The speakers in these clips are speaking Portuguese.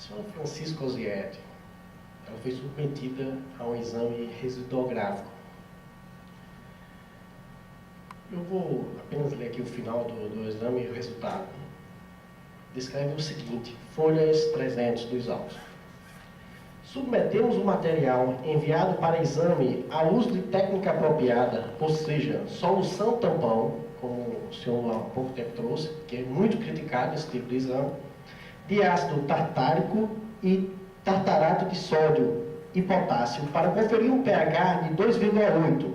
A senhora Francisca Osiete, ela foi submetida a um exame residuográfico. Eu vou apenas ler aqui o final do exame e o resultado. Descreve o seguinte: folhas 300 dos autos. Submetemos o material enviado para exame ao uso de técnica apropriada, ou seja, solução tampão, como o senhor há pouco tempo trouxe, que é muito criticado esse tipo de exame, de ácido tartárico e tartarato de sódio e potássio, para conferir um pH de 2,8,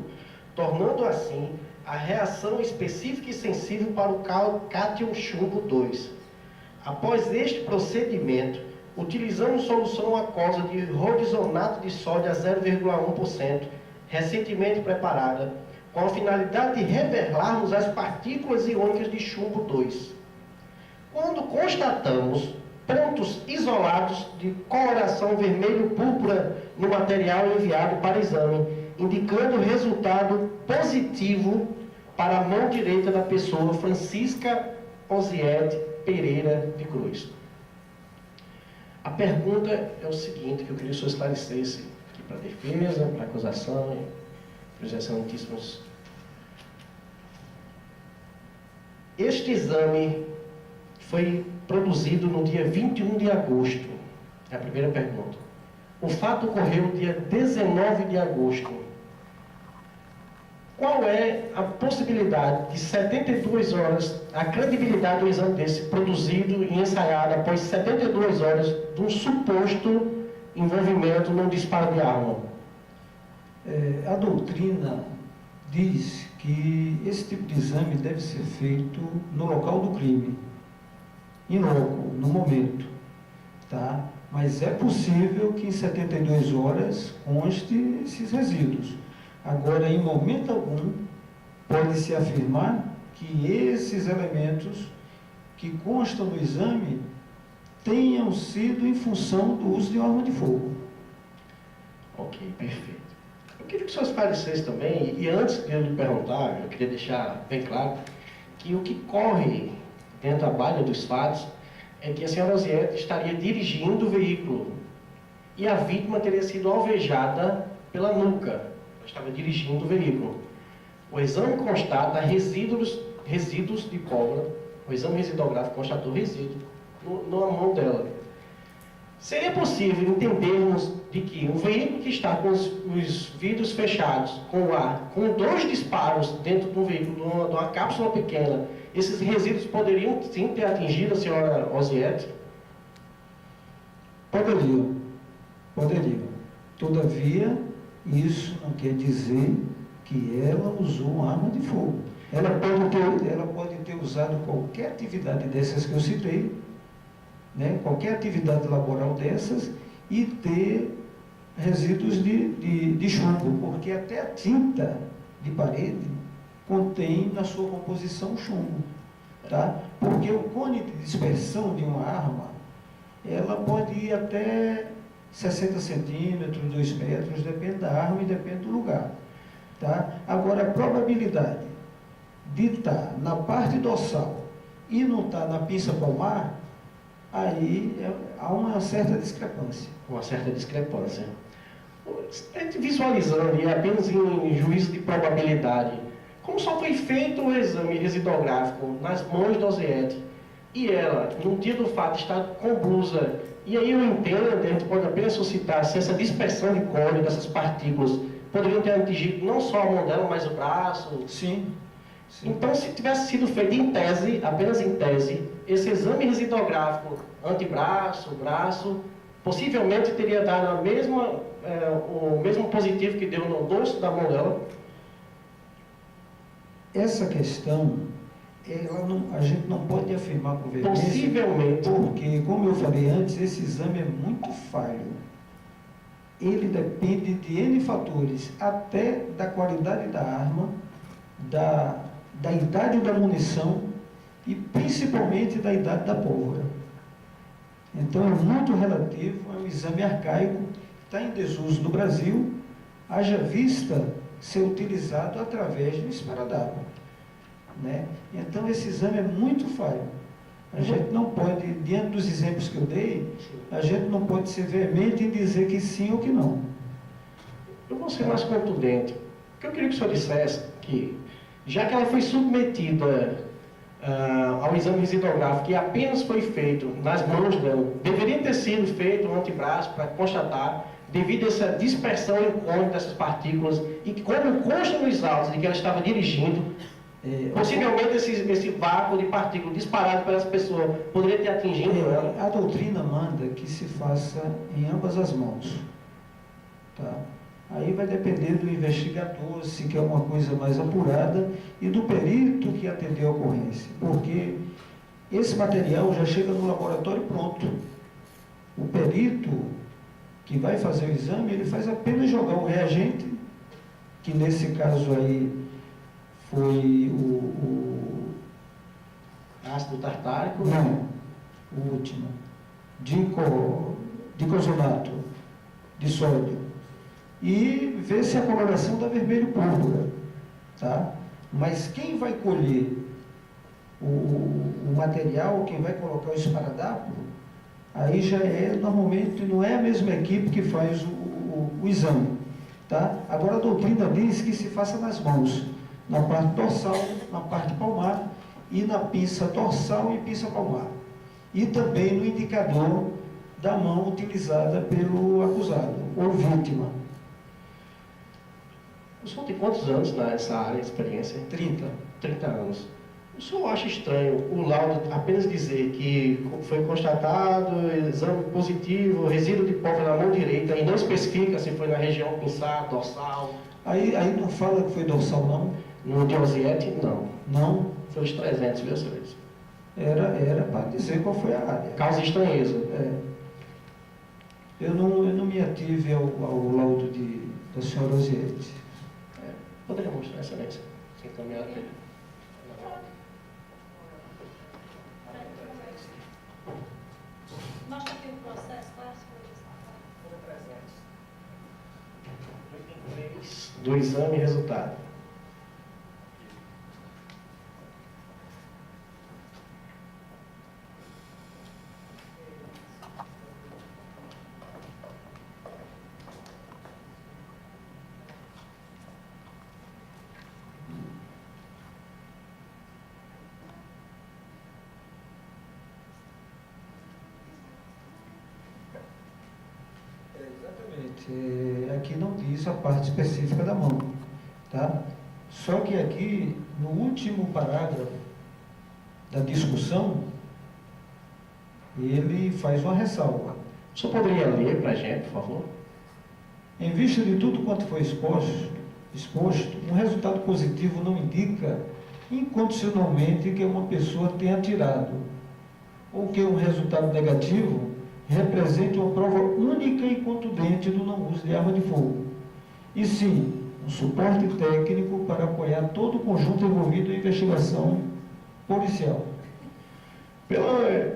tornando assim a reação específica e sensível para o cátion chumbo 2. Após este procedimento, utilizamos solução aquosa de rodizonato de sódio a 0,1%, recentemente preparada, com a finalidade de revelarmos as partículas iônicas de chumbo 2. Quando constatamos pontos isolados de coloração vermelho-púrpura no material enviado para exame, indicando resultado positivo para a mão direita da pessoa Francisca Osiete Pereira de Cruz. A pergunta é o seguinte, que eu queria que o senhor esclarecesse aqui para a defesa, para a acusação e para os excelentíssimos. Este exame foi produzido no dia 21 de agosto. É a primeira pergunta. O fato ocorreu no dia 19 de agosto. Qual é a possibilidade de 72 horas, a credibilidade do exame desse produzido e ensaiado após 72 horas de um suposto envolvimento num disparo de arma? A doutrina diz que esse tipo de exame deve ser feito no local do crime, in loco, no momento, tá? Mas é possível que em 72 horas conste esses resíduos. Agora, em momento algum, pode-se afirmar que esses elementos que constam no exame tenham sido em função do uso de uma arma de fogo. Ok, perfeito. Eu queria que o senhor esclarecesse também, e antes de eu lhe perguntar, eu queria deixar bem claro que o que corre dentro da baila dos fatos é que a senhora Osiete estaria dirigindo o veículo e a vítima teria sido alvejada pela nuca. Estava dirigindo o veículo. O exame constata resíduos de pólvora, o exame residuográfico constatou resíduos na mão dela. Seria possível entendermos de que um veículo que está com os vidros fechados, com o ar, com 2 disparos dentro de um veículo, de uma cápsula pequena, esses resíduos poderiam sim ter atingido a senhora Osiete? Poderiam. Todavia, isso não quer dizer que ela usou uma arma de fogo. Ela pode ter usado qualquer atividade dessas que eu citei, né? Qualquer atividade laboral dessas, e ter resíduos de chumbo, porque até a tinta de parede contém na sua composição chumbo, tá? Porque o cone de dispersão de uma arma, ela pode ir até 60 centímetros, 2 metros, depende da arma e depende do lugar. Tá? Agora, a probabilidade de estar na parte dorsal e não estar na pinça palmar, aí há uma certa discrepância. Uma certa discrepância. A gente visualizando ali, apenas em juízo de probabilidade, como só foi feito o exame residuográfico nas mãos da Osiete, e ela, no dia do fato, está com blusa. E aí eu entendo, a gente pode apenas suscitar se essa dispersão de cone dessas partículas poderiam ter atingido não só a mão dela, mas o braço. Sim. Então, se tivesse sido feito em tese, apenas em tese, esse exame residuográfico antebraço, braço, possivelmente teria dado o mesmo positivo que deu no dorso da mão dela. Essa questão, a gente não pode afirmar com veemência. Possivelmente. Porque, como eu falei antes, esse exame é muito falho. Ele depende de N fatores, até da qualidade da arma, da idade da munição e principalmente da idade da pólvora. Então é muito relativo, é um exame arcaico, está em desuso no Brasil, haja vista ser utilizado através de um esparadrapo, né? Então esse exame é muito falho. A gente não pode, diante dos exemplos que eu dei, a gente não pode ser veemente em dizer que sim ou que não. Eu vou ser mais contundente. Porque eu queria que o senhor dissesse que, já que ela foi submetida ao exame residográfico, que apenas foi feito nas mãos dela, deveria ter sido feito um antebraço para constatar, devido a essa dispersão incôgnita dessas partículas, e que, como consta nos autos de que ela estava dirigindo, possivelmente esse vácuo de partículas disparado pelas pessoas poderia ter atingido ela. A doutrina manda que se faça em ambas as mãos. Tá? Aí vai depender do investigador, se quer uma coisa mais apurada, e do perito que atendeu a ocorrência. Porque esse material já chega no laboratório pronto. O perito que vai fazer o exame, ele faz apenas jogar o reagente, que nesse caso aí foi o ácido tartárico? Não, o último. Dicosonato de sódio. E ver se a coloração dá vermelho púrpura. Tá? Mas quem vai colher o material, quem vai colocar o esparadrapo, aí já normalmente não é a mesma equipe que faz o exame. Tá? Agora a doutrina diz que se faça nas mãos, na parte dorsal, na parte palmar, e na pinça dorsal e pinça palmar. E também no indicador da mão utilizada pelo acusado, ou vítima. O senhor tem quantos anos nessa área de experiência? 30 anos. O senhor acha estranho o laudo apenas dizer que foi constatado exame positivo, resíduo de pólvora na mão direita, e não especifica se foi na região pinçar, dorsal? Aí não fala que foi dorsal, não? No Diosiete, não. Não? Foi os 300, viu, senhores? Era para dizer qual foi a área. Causa estranheza. Eu não me ative ao laudo da senhora Osiete. Poderia mostrar, excelência? Sem caminhar aqui. Mostra aqui o processo, do exame e resultado. Exatamente. Aqui não diz a parte específica da mão. Tá? Só que aqui, no último parágrafo da discussão, ele faz uma ressalva. O senhor poderia ler para a gente, por favor? Em vista de tudo quanto foi exposto, um resultado positivo não indica incondicionalmente que uma pessoa tenha tirado, ou que um resultado negativo represente uma prova única e contundente do não uso de arma de fogo, e sim um suporte técnico para apoiar todo o conjunto envolvido em investigação policial.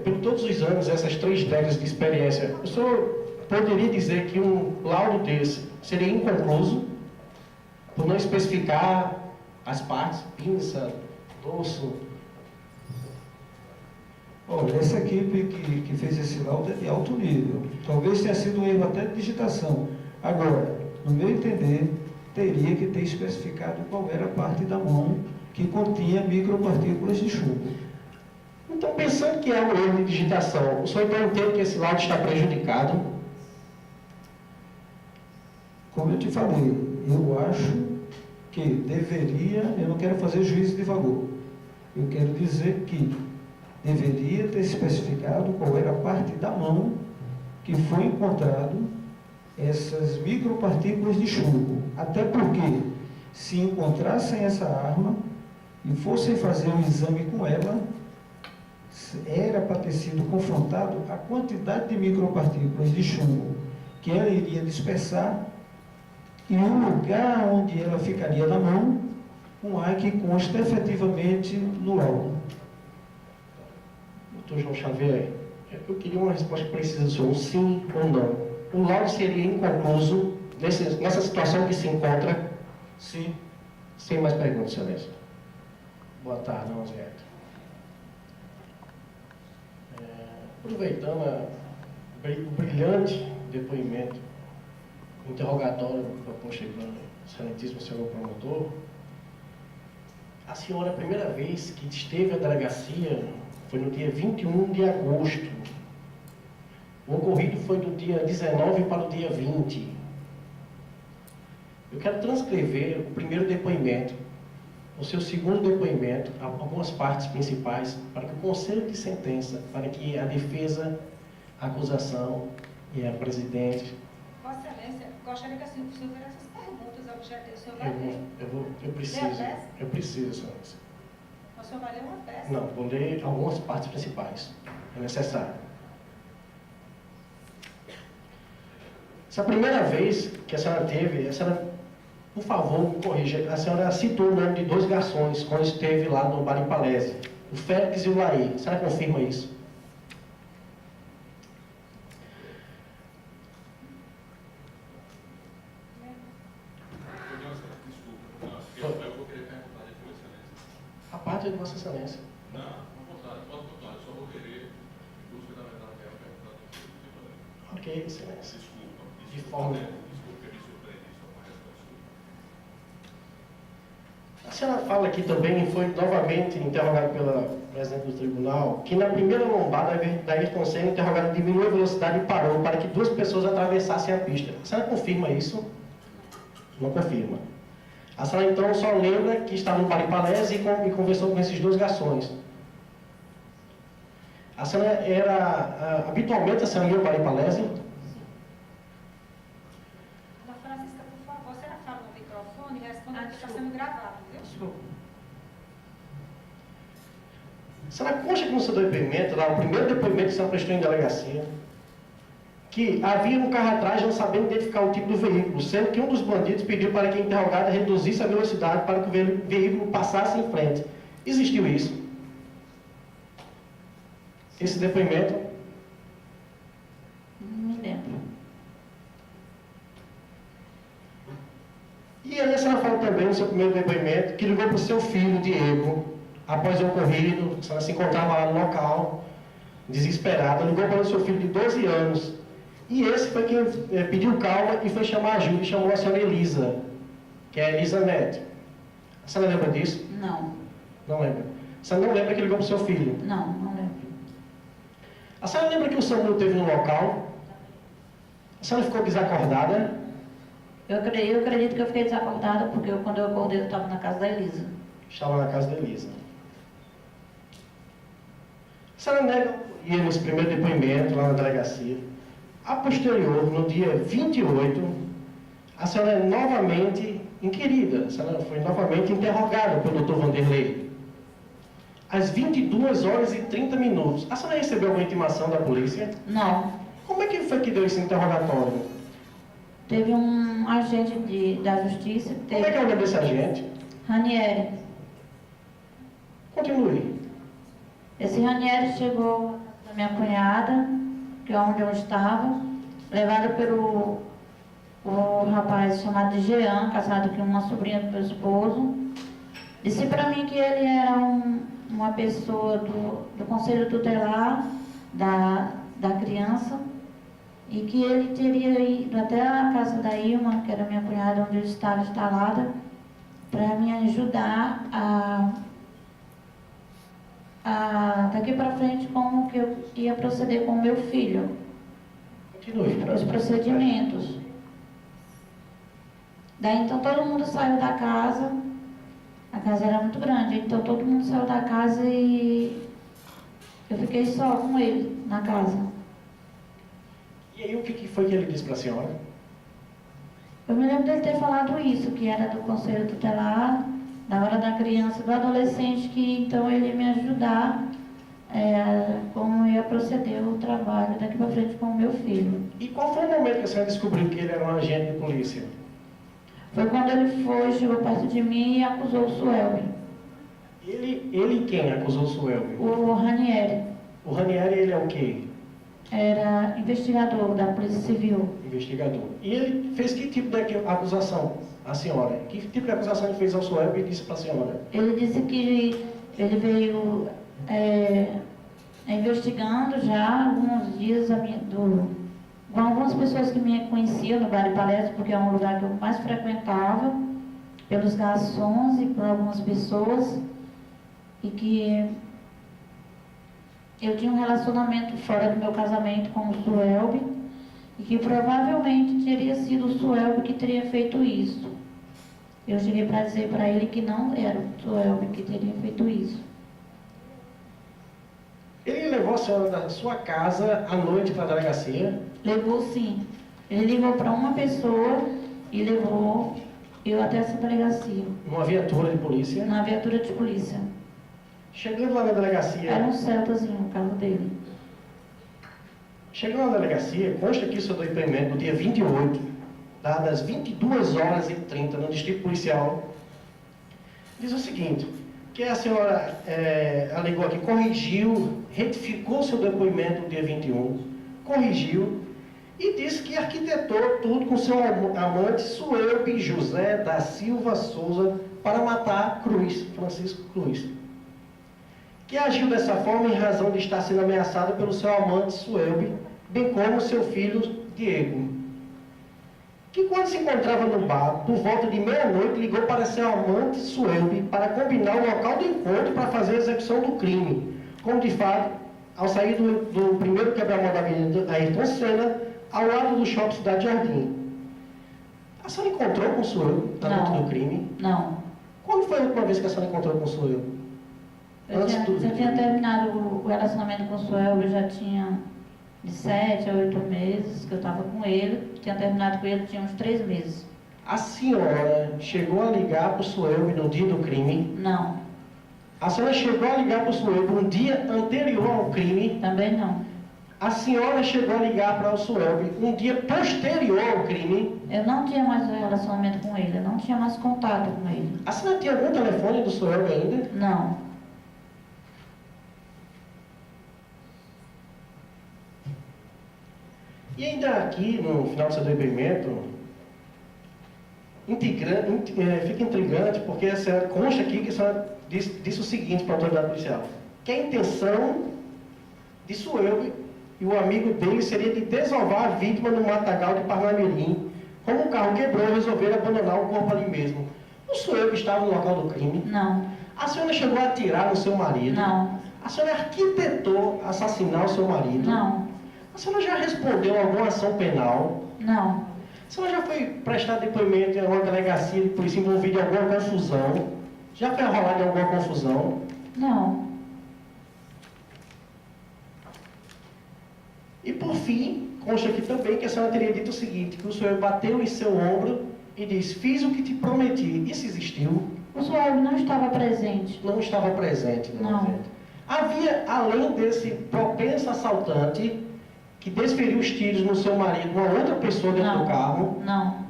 Por todos os anos, essas 3 décadas de experiência, o senhor poderia dizer que um laudo desse seria inconcluso por não especificar as partes, pinça, dorso? Olha, essa equipe que fez esse laudo é de alto nível. Talvez tenha sido um erro até de digitação. Agora, no meu entender, teria que ter especificado qual era a parte da mão que continha micropartículas de chumbo. Então, pensando que é um erro de digitação, o senhor então entende que esse laudo está prejudicado? Como eu te falei, eu acho que deveria, eu não quero fazer juízo de valor, eu quero dizer que deveria ter especificado qual era a parte da mão que foi encontrado essas micropartículas de chumbo. Até porque, se encontrassem essa arma e fossem fazer um exame com ela, era para ter sido confrontado a quantidade de micropartículas de chumbo que ela iria dispersar e o lugar onde ela ficaria na mão, com a que consta efetivamente no laudo. Doutor João Xavier, eu queria uma resposta precisa, senhor, um sim ou não. O laudo seria inconcluso nessa situação que se encontra? Sim. Sem mais perguntas, excelência. Boa tarde, Dona Oswaldo. Aproveitando o brilhante depoimento, interrogatório proposto pelo excelentíssimo senhor promotor, a senhora, a primeira vez que esteve à delegacia foi no dia 21 de agosto. O ocorrido foi do dia 19 para o dia 20. Eu quero transcrever o primeiro depoimento, o seu segundo depoimento, algumas partes principais, para que o conselho de sentença, para que a defesa, a acusação e a presidente... Vossa Excelência, gostaria que o senhor fizesse essas perguntas ao objeto. O senhor vai ler? Eu preciso, Excelência. O senhor vai ler uma peça? Não, vou ler algumas partes principais. É necessário. Essa primeira vez que a senhora teve, a senhora, por favor, me corrija, a senhora citou o nome de 2 garçons quando esteve lá no Bar em Palese, o Félix e o Laí. A senhora confirma isso? Desculpa, eu vou querer perguntar depois, Excelência. A parte é de Vossa Excelência. Não, pode contar, eu só vou querer, em busca da verdade, perguntar depois. Ok, Excelência. Desculpa, De forma... desculpa, eu me surpreendi só com a resposta sua. A senhora fala aqui também, foi novamente interrogado pela presidente do tribunal, que na primeira lombada da Ayrton Senna, interrogado diminuiu a velocidade e parou para que 2 pessoas atravessassem a pista. A senhora confirma isso? Não confirma. A senhora então só lembra que estava no Bar em Palese e conversou com esses 2 garçons. A senhora era... habitualmente a senhora ia ao Bar em Palese? Dona Francisca, por favor, a senhora fala no microfone e responde que está sendo gravado, viu? Desculpa. A senhora consta com o seu depoimento, lá, o primeiro depoimento que a senhora prestou em delegacia, que havia um carro atrás não sabendo identificar o tipo do veículo, sendo que um dos bandidos pediu para que a interrogada reduzisse a velocidade para que o veículo passasse em frente. Existiu isso? Esse depoimento? Não me lembro. E aí a senhora fala também no seu primeiro depoimento que ligou para o seu filho, Diego, após o ocorrido, a senhora se encontrava lá no local, desesperada, ligou para o seu filho de 12 anos. E esse foi quem pediu calma e foi chamar ajuda e chamou a senhora Elisa, que é a Elisa Neto. A senhora lembra disso? Não, Não lembra. A senhora não lembra que ligou para o seu filho? não lembro. A senhora lembra que o SAMU teve no local? A senhora ficou desacordada? Eu acredito que eu fiquei desacordada, porque quando eu acordei eu estava na casa da Elisa. Estava na casa da Elisa. A senhora nega, ia nesse primeiro depoimento lá na delegacia. A posterior, no dia 28, a senhora é novamente inquirida. A senhora foi novamente interrogada pelo Dr. Vanderlei. Às 22 horas e 30 minutos. A senhora recebeu alguma intimação da polícia? Não. Como é que foi que deu esse interrogatório? Teve um agente da justiça, Como é que é o nome desse agente? Ranieri. Continue. Esse Ranieri chegou na minha cunhada, que é onde eu estava, levado pelo rapaz chamado de Jean, casado com uma sobrinha do meu esposo. Disse para mim que ele era uma pessoa do Conselho Tutelar da criança e que ele teria ido até a casa da Ilma, que era minha cunhada, onde eu estava instalada, para me ajudar daqui para frente como que eu ia proceder com o meu filho, Continue. os procedimentos. Daí então todo mundo saiu da casa, a casa era muito grande, então todo mundo saiu da casa e eu fiquei só com ele na casa. E aí o que foi que ele disse para a senhora? Eu me lembro dele ter falado isso, que era do Conselho Tutelar, da hora da criança e do adolescente, que então ele ia me ajudar como ia proceder o trabalho daqui para frente com o meu filho. E qual foi o momento que a senhora descobriu que ele era um agente de polícia? Foi quando ele chegou perto de mim e acusou o Suelby, Ele quem acusou o Suelby? o Ranieri. O Ranieri, ele é o quê? Era investigador da Polícia Civil. Investigador. E ele fez que tipo de acusação à senhora? Que tipo de acusação ele fez ao Suelby e disse para a senhora? Ele disse que ele veio investigando já há alguns dias com algumas pessoas que me conheciam no Bar e Palestra, porque é um lugar que eu mais frequentava, pelos garçons e por algumas pessoas, e que eu tinha um relacionamento fora do meu casamento com o Suelbe, e que provavelmente teria sido o Suelbe que teria feito isso. Eu cheguei para dizer para ele que não era o Suelbe que teria feito isso. Ele levou a senhora da sua casa à noite para a delegacia? Levou sim. Ele ligou para uma pessoa e levou eu até essa delegacia, Numa viatura de polícia? na viatura de polícia. Chegando lá na delegacia... Era um Celtazinho, o carro dele. Chegando na delegacia, consta aqui o seu depoimento no dia 28, dadas 22h30, no distrito policial. Diz o seguinte, que a senhora alegou aqui, corrigiu, retificou seu depoimento no dia 21, corrigiu e disse que arquitetou tudo com seu amante Suelbe José da Silva Souza para matar Cruz, Francisco Cruz. Que agiu dessa forma em razão de estar sendo ameaçado pelo seu amante Suelbe, bem como seu filho Diego. Que quando se encontrava no bar, por volta de meia-noite, ligou para seu amante Suelbe para combinar o local do encontro para fazer a execução do crime. Como de fato, ao sair do primeiro quebra-mão da Avenida Ayrton Senna, ao lado do Shopping Cidade Jardim. A senhora encontrou com o Suelbe na noite do crime? Não. Quando foi a última vez que a senhora encontrou com o Suelbe? Eu tinha terminado o relacionamento com o Suelbe, já tinha de 7 a 8 meses que eu estava com ele. Tinha terminado com ele, tinha uns 3 meses. A senhora chegou a ligar para o Suelbe no dia do crime? Não. A senhora chegou a ligar para o Suelbe um dia anterior ao crime? Também não. A senhora chegou a ligar para o Suelbe um dia posterior ao crime? Eu não tinha mais relacionamento com ele, eu não tinha mais contato com ele. A senhora tinha algum telefone do Suelbe ainda? Não. E ainda aqui, no final do seu depoimento, fica intrigante, porque a senhora consta aqui que a senhora disse o seguinte para a autoridade policial, que a intenção de Suelbe e o amigo dele seria de desovar a vítima no matagal de Parnamirim. Como o carro quebrou, resolveram abandonar o corpo ali mesmo. O Suelbe estava no local do crime? Não. A senhora chegou a atirar no seu marido? Não. A senhora arquitetou assassinar o seu marido? Não. A senhora já respondeu a alguma ação penal? Não. A senhora já foi prestar depoimento em alguma delegacia de polícia envolvida em alguma confusão? Já foi arrolada em alguma confusão? Não. E por fim, consta aqui também que a senhora teria dito o seguinte, que o senhor bateu em seu ombro e disse, fiz o que te prometi. Isso existiu? O Suelbe não estava presente. Não estava presente, dona Não. Ivete. Havia, além desse propenso assaltante, que desferiu os tiros no seu marido, uma outra pessoa dentro Não. do carro? Não.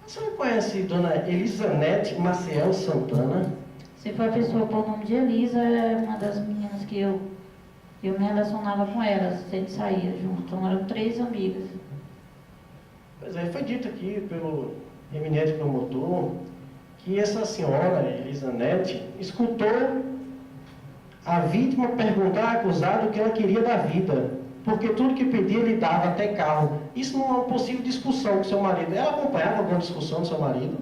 A senhora conhece Dona Elisanete Maciel Santana? Se for a pessoa por nome de Elisa, é uma das meninas que eu me relacionava com elas, a gente saía junto. Então eram 3 amigas. Pois é, foi dito aqui pelo eminente promotor que essa senhora, Elisanete, escutou a vítima perguntar ao acusado o que ela queria da vida, porque tudo que pedia ele dava, até carro. Isso não é uma possível discussão com seu marido. Ela acompanhava alguma discussão do seu marido?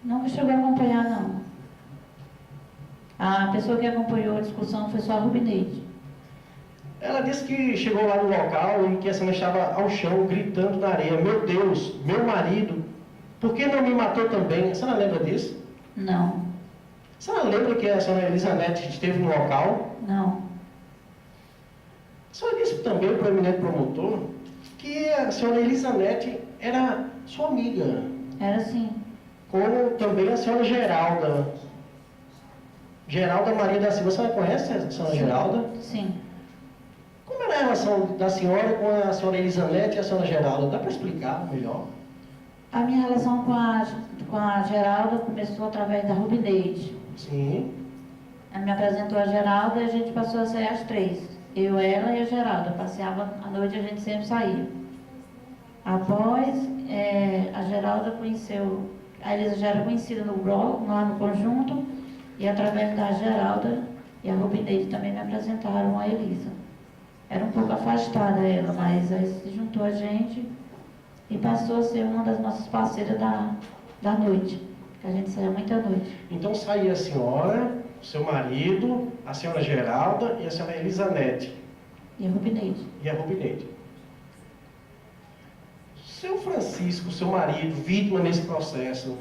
Nunca chegou a acompanhar, não. A pessoa que acompanhou a discussão foi só a Rubineide. Ela disse que chegou lá no local e que a senhora estava ao chão, gritando na areia, meu Deus, meu marido, por que não me matou também? A senhora lembra disso? Não. A senhora lembra que a senhora Elisanete esteve no local? Não. A senhora disse também para o eminente promotor que a senhora Elisanete era sua amiga, Era assim. como também a senhora Geralda. Geralda Maria da Silva. A senhora conhece a senhora Geralda? Sim. Como era a relação da senhora com a senhora Elisanete e a senhora Geralda? Dá para explicar melhor? A minha relação com a Geralda começou através da Rubineide. Sim. Ela me apresentou a Geralda e a gente passou a ser as 3. Eu, ela e a Geralda. Passeava à noite, a gente sempre saía. Após, a Geralda conheceu, a Elisa já era conhecida no bloco, lá no conjunto, e através da Geralda e a Rubineide também me apresentaram a Elisa. Era um pouco afastada ela, mas aí se juntou a gente e passou a ser uma das nossas parceiras da noite, que a gente saía muita noite. Então saía a senhora, o seu marido, a senhora Geralda e a senhora Elisanete. E a Rubineide. E a Rubineide. Seu Francisco, seu marido, vítima nesse processo,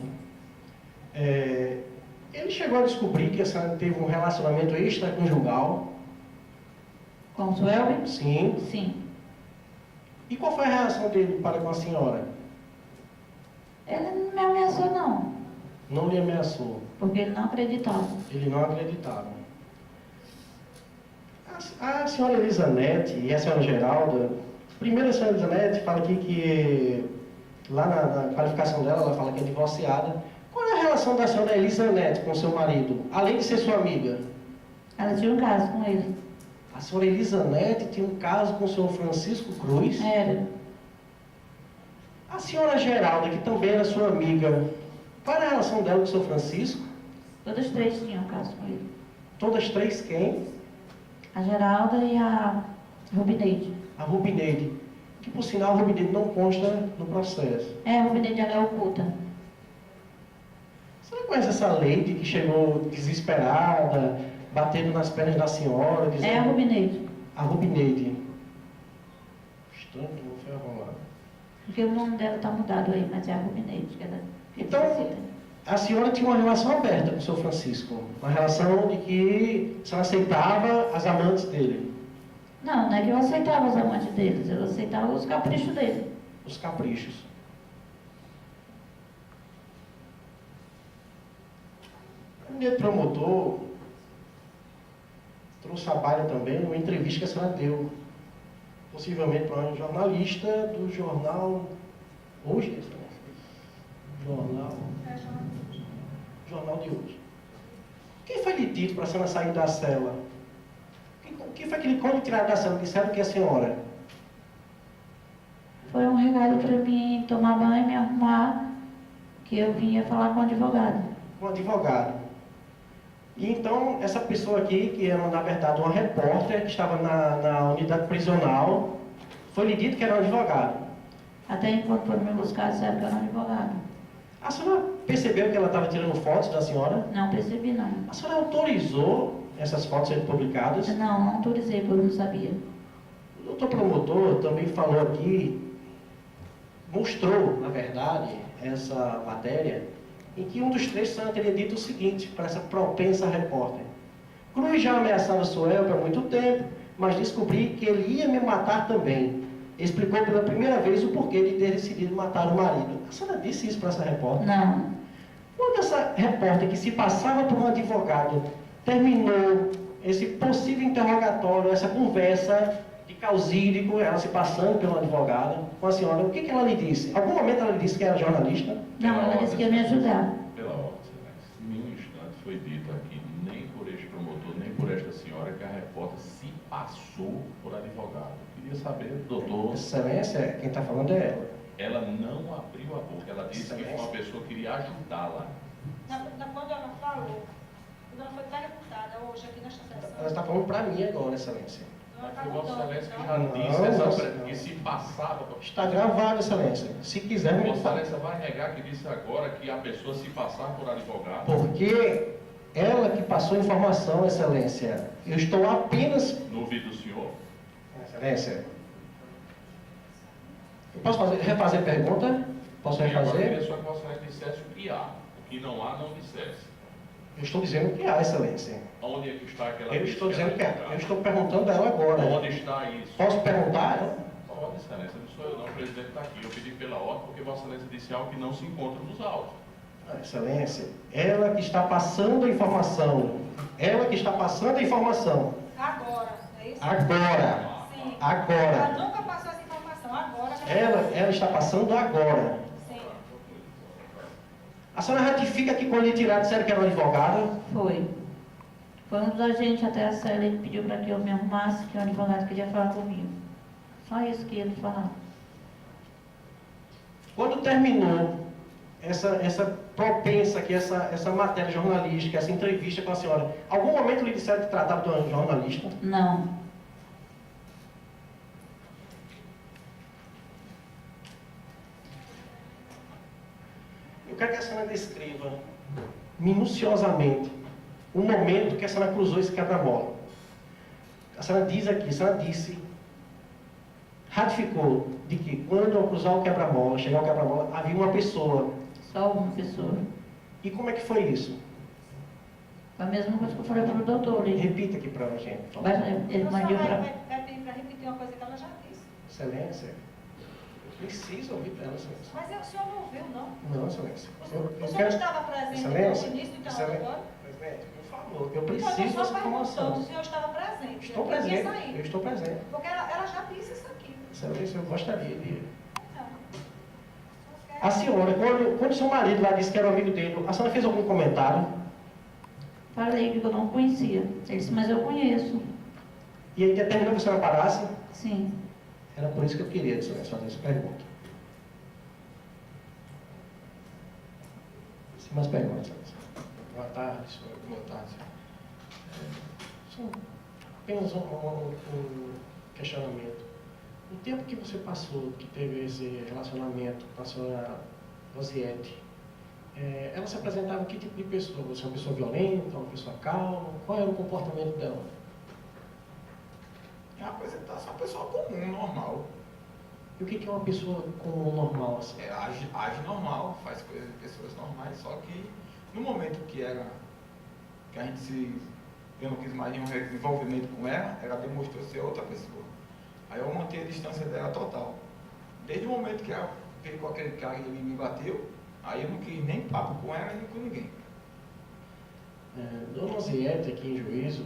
ele chegou a descobrir que a senhora teve um relacionamento extraconjugal? Com o Suelber? Sim. Sim. E qual foi a reação dele para com a senhora? Ele não me ameaçou, não, Não lhe ameaçou. porque ele não acreditava. Ele não acreditava. A senhora Elisanete e a senhora Geralda, primeiro a senhora Elisanete fala aqui que, lá na qualificação dela, ela fala que é divorciada. Qual é a relação da senhora Elisanete com seu marido, além de ser sua amiga? Ela tinha um caso com ele. A senhora Elisanete tinha um caso com o senhor Francisco Cruz. Era. A senhora Geralda, que também era sua amiga, qual era a relação dela com o senhor Francisco? Todas três tinham um caso com ele. Todas três quem? A Geralda e a Rubineide. A Rubineide, que por sinal a Rubineide não consta no processo. A Rubineide ela é oculta. Você não conhece essa lady que chegou desesperada, batendo nas pernas da senhora, dizendo... É a Rubineide. A Rubineide. Estranho, não foi arrumado. Porque o nome dela está mudado aí, mas é a Rubineide. Que ela Então, a senhora tinha uma relação aberta com o seu Francisco. Uma relação de que a senhora aceitava as amantes dele. Não, não é que eu aceitava os amantes deles, eu aceitava os caprichos dele. Os caprichos. O meu promotor trouxe à baila também uma entrevista que a senhora deu, possivelmente para um jornalista do jornal Hoje, jornal de hoje. Quem foi lhe dito para a senhora sair da cela? Quem foi que lhe, quando tiraram da cela, disseram que a senhora? Foi um regalo para mim tomar banho, me arrumar, que eu vinha falar com o advogado. Um advogado. E então, essa pessoa aqui, que era na verdade uma repórter, que estava na unidade prisional, foi lhe dito que era um advogado. Até enquanto foram me buscar, disseram que era um advogado. A senhora percebeu que ela estava tirando fotos da senhora? Não percebi, não. A senhora autorizou essas fotos serem publicadas? Não autorizei, porque eu não sabia. O doutor promotor também falou aqui, mostrou, na verdade, essa matéria, em que um dos três teria dito o seguinte, para essa propensa repórter. Cruz já ameaçava Suelber há muito tempo, mas descobri que ele ia me matar também. Explicou pela primeira vez o porquê de ter decidido matar o marido. A senhora disse isso para essa repórter? Não. Quando essa repórter, que se passava por um advogado, terminou esse possível interrogatório, essa conversa de causídico, ela se passando pelo advogado, com a senhora, o que ela lhe disse? Em algum momento ela lhe disse que era jornalista? Não, ela disse que ia me ajudar. Pela ordem, excelência, em nenhum instante foi dito aqui, nem por este promotor, nem por esta senhora, que a repórter se passou por advogado. Eu queria saber, doutor... Excelência, quem está falando é ela. Ela não abriu a boca, ela disse que foi uma pessoa que queria ajudá-la. Quando ela falou, quando ela foi perguntada hoje aqui nesta Ela sessão, está falando para mim agora, Excelência. ela Mas foi Vossa Excelência que já Não, disse essa Vossa- que se passava por... Está gravado, Excelência. Se quiser, me Vossa fala. Excelência vai negar que disse agora que a pessoa se passar por advogado? Porque ela que passou a informação, Excelência. Eu estou apenas... No ouvido do senhor? Excelência. Eu posso refazer a pergunta? Posso E agora eu refazer? queria só que Vossa Excelência dissesse o que há. O que não há, não dissesse. Eu estou dizendo que há, Excelência. Onde é que está aquela Eu disse estou era dizendo que há. advogado? Eu estou perguntando a ela agora. Onde está isso? Posso perguntar? Pode, Excelência, não sou eu não, o presidente está aqui. Eu pedi pela ordem porque Vossa Excelência disse algo que não se encontra nos autos. Excelência, ela que está passando a informação. Ela que está passando a informação. agora, é isso? Agora. Sim. Agora. Ela nunca passou essa informação, agora. Ela está passando agora. Sim. A senhora ratifica que quando lhe tiraram disseram que era um advogado? Foi Foi um dos agentes até a cela, ele pediu para que eu me arrumasse, que o advogado queria falar comigo. Só isso que ele falava. Quando terminou essa propensa aqui, essa matéria jornalística, essa entrevista com a senhora, algum momento lhe disseram que tratava de uma jornalista? Não. Eu quero que a senhora descreva minuciosamente o momento que a senhora cruzou esse quebra-mola. A senhora diz aqui, a senhora disse, ratificou de que quando eu cruzar o quebra-mola, chegar ao quebra-mola, havia uma pessoa. Só uma pessoa. E como é que foi isso? Foi a mesma coisa que eu falei para o doutor. Ele Repita aqui para a gente. por favor. ele mandou para... Vai pedir para repetir uma coisa que ela já disse. Excelência, eu preciso ouvir dela, excelência. Mas o senhor não ouviu, não? Não, excelência. O senhor não estava presente no Excelência, início do excelência, interrogatório? presidente, por favor, eu Então, preciso eu dessa só perguntando, informação. o senhor estava presente. Estou Eu queria presente, sair. eu estou presente. Porque ela já disse isso aqui. Excelência, eu gostaria de... Então, A senhora, quando seu marido lá disse que era amigo dele, a senhora fez algum comentário? Falei que eu não conhecia. Ele disse, mas eu conheço. E aí determinou que a senhora parasse? Sim. Era por isso que eu queria, excelência, fazer essa pergunta. Sem mais perguntas, excelência. Boa tarde, senhor. Boa tarde. Só apenas um questionamento. O tempo que você passou, que teve esse relacionamento com a senhora Rosiette, ela se apresentava que tipo de pessoa? Você é uma pessoa violenta, uma pessoa calma? Qual era o comportamento dela? Apresentar-se uma pessoa comum, normal. E o que é uma pessoa comum, normal? Assim? Age normal, faz coisas de pessoas normais, só que no momento que eu não quis mais nenhum envolvimento com ela demonstrou ser outra pessoa. Aí eu mantive a distância dela total. Desde o momento que ela veio com aquele cara e ele me bateu, aí eu não quis nem papo com ela nem com ninguém. Dona Rosiette, aqui em Juízo,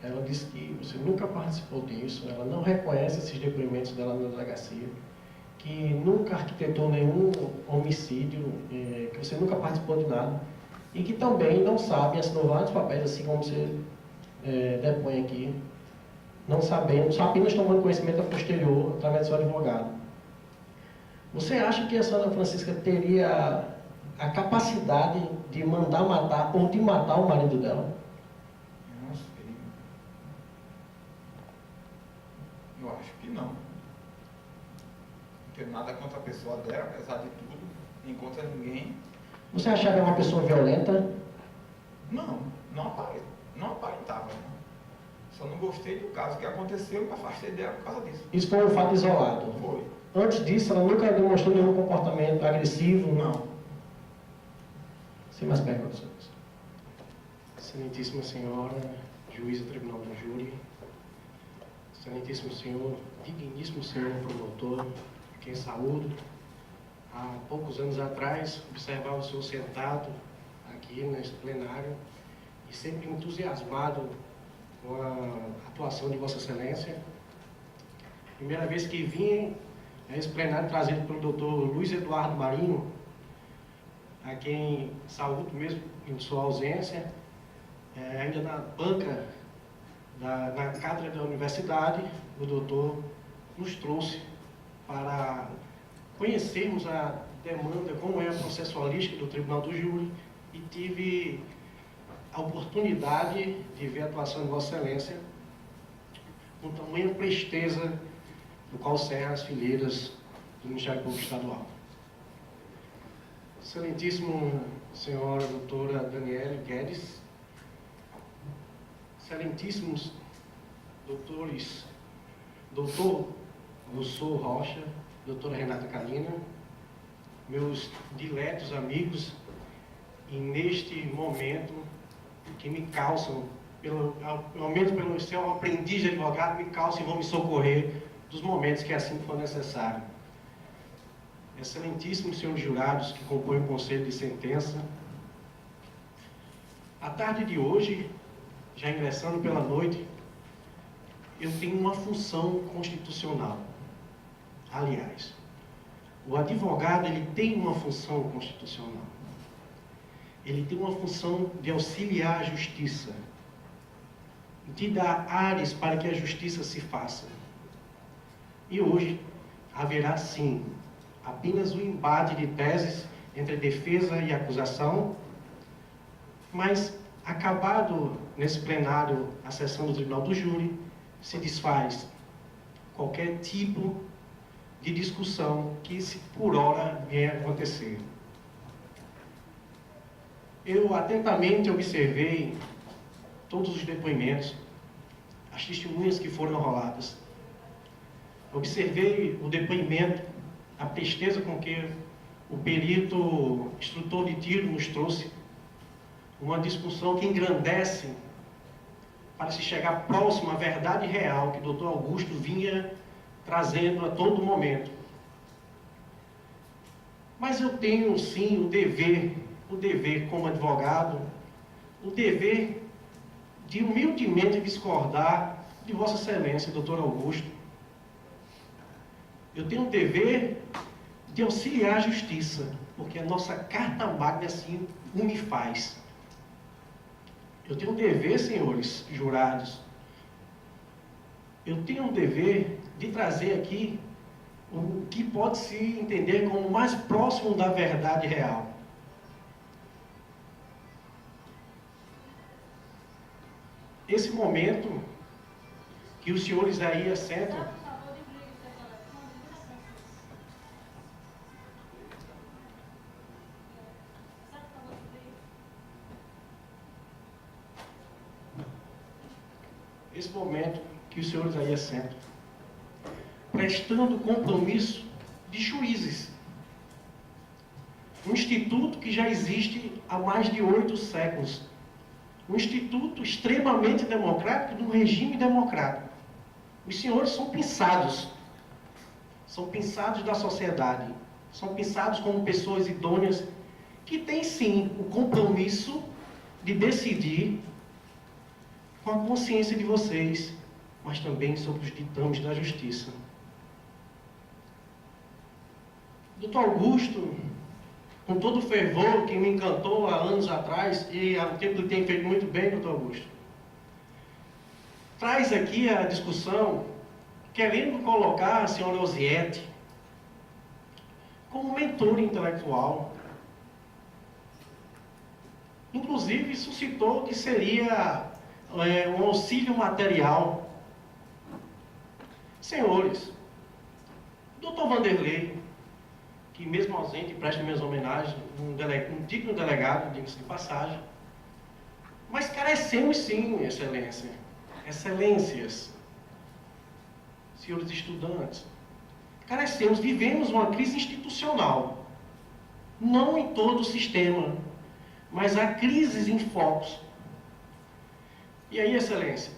ela disse que você nunca participou disso, ela não reconhece esses depoimentos dela na delegacia, que nunca arquitetou nenhum homicídio, que você nunca participou de nada, e que também não sabe, assinou vários papéis, assim como você depõe aqui, não sabendo, só apenas tomando conhecimento a posterior, através do seu advogado. Você acha que a senhora Francisca teria a capacidade de mandar matar ou de matar o marido dela? Eu não sei. Eu acho que não. Não tenho nada contra a pessoa dela, apesar de tudo, nem contra ninguém. Você achava ela uma pessoa violenta? Não aparentava. Não. Só não gostei do caso que aconteceu e me afastei dela por causa disso. Isso foi um fato isolado? Foi. Antes disso, ela nunca demonstrou nenhum comportamento agressivo? Não. Sem mais perguntas. Excelentíssima senhora, juíza do Tribunal do Júri, excelentíssimo senhor, digníssimo senhor promotor, quem saúdo. Há poucos anos atrás, observava o senhor sentado aqui neste plenário e sempre entusiasmado com a atuação de Vossa Excelência. Primeira vez que vim a esse plenário trazido pelo doutor Luiz Eduardo Marinho, a quem saúdo mesmo em sua ausência, ainda na banca, na cátedra da universidade, o doutor nos trouxe para conhecermos a demanda, como é a processualística do Tribunal do Júri, e tive a oportunidade de ver a atuação de Vossa Excelência com tamanha presteza, do qual cerra as fileiras do Ministério Público Estadual. Excelentíssimo senhora doutora Daniele Guedes, excelentíssimos doutores, doutor Rousseau Rocha, doutora Renata Kalina, meus diletos amigos, e neste momento que me calçam, pelo menos pelo ser um aprendiz de advogado, me calçam e vão me socorrer dos momentos que assim for necessário. Excelentíssimos senhores jurados que compõem o Conselho de Sentença, à tarde de hoje, já ingressando pela noite, eu tenho uma função constitucional. Aliás, o advogado ele tem uma função constitucional. Ele tem uma função de auxiliar a justiça. de dar ares para que a justiça se faça. E hoje haverá sim apenas um embate de teses entre defesa e acusação, mas acabado nesse plenário a sessão do Tribunal do Júri, se desfaz qualquer tipo de discussão que se por hora venha a acontecer. Eu atentamente observei todos os depoimentos, as testemunhas que foram roladas. Observei o depoimento, a presteza com que o perito instrutor de tiro nos trouxe, uma discussão que engrandece para se chegar próximo à verdade real que o Dr. Augusto vinha trazendo a todo momento. Mas eu tenho sim o dever como advogado, o dever de humildemente discordar de Vossa Excelência, Dr. Augusto. Eu tenho o dever de auxiliar a justiça, porque a nossa carta magna assim o me faz. Eu tenho um dever, senhores jurados, eu tenho um dever de trazer aqui o que pode se entender como mais próximo da verdade real. Esse momento que os senhores aí assentam, esse momento que os senhores aí assentam, prestando compromisso de juízes. Um instituto que já existe há mais de 8 séculos. Um instituto extremamente democrático, de um regime democrático. Os senhores são pensados da sociedade, são pensados como pessoas idôneas que têm sim o compromisso de decidir com a consciência de vocês, mas também sobre os ditames da justiça. Dr. Augusto, com todo o fervor que me encantou há anos atrás, e há um tempo que tem feito muito bem, Dr. Augusto, traz aqui a discussão, querendo colocar a senhora Osiete como mentora intelectual. Inclusive, suscitou que seria um auxílio material. Senhores, Dr. Vanderlei, que mesmo ausente presta minhas homenagens, um digno delegado, diga-se de passagem, mas carecemos sim, excelência, excelências, senhores estudantes, carecemos, vivemos uma crise institucional, não em todo o sistema, mas há crises em focos. E aí, excelência,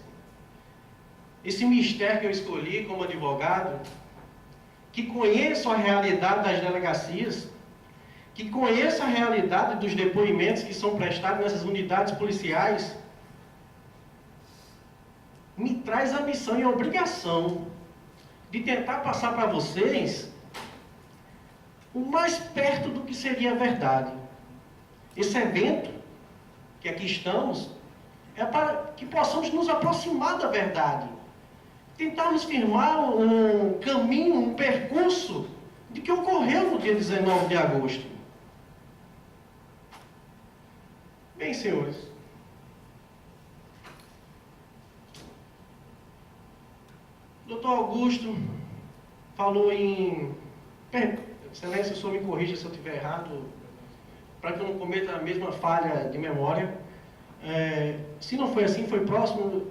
esse mistério que eu escolhi como advogado, que conheço a realidade das delegacias, que conheço a realidade dos depoimentos que são prestados nessas unidades policiais, me traz a missão e a obrigação de tentar passar para vocês o mais perto do que seria a verdade. Esse evento, que aqui estamos, é para que possamos nos aproximar da verdade. Tentarmos firmar um caminho, um percurso de que ocorreu no dia 19 de agosto. Bem, senhores, Dr. Augusto falou em... Excelência, o senhor me corrija se eu estiver errado, para que eu não cometa a mesma falha de memória. Se não foi assim, foi próximo,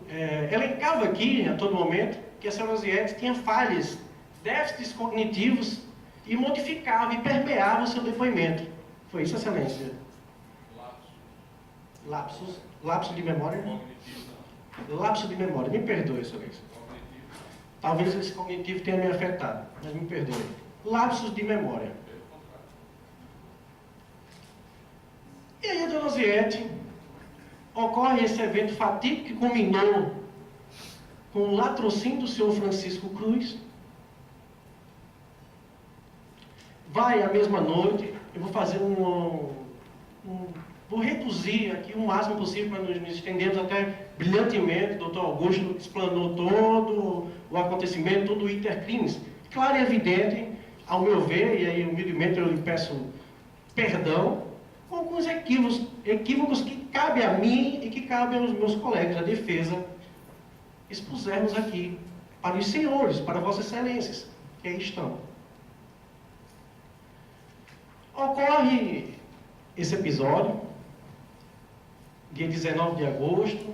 elencava aqui, a todo momento, que a senhora Osiete tinha falhas, déficits cognitivos, e modificava e permeava o seu depoimento. Foi isso, excelência? Lapso de memória? Lapso de memória, me perdoe, excelência. Talvez esse cognitivo tenha me afetado, mas me perdoe. Lapsos de memória. E aí, a dona Osiete, ocorre esse evento fatídico que culminou com o latrocínio do senhor Francisco Cruz. Vai, à mesma noite, eu vou fazer Vou reduzir aqui o máximo possível para nos estendermos até brilhantemente. O doutor Augusto explanou todo o acontecimento, todo o intercrimes. Claro e evidente, ao meu ver, e aí humildemente eu lhe peço perdão, com alguns equívocos que cabe a mim e que cabe aos meus colegas da defesa expusermos aqui para os senhores, para vossas excelências, que aí estão. Ocorre esse episódio, dia 19 de agosto.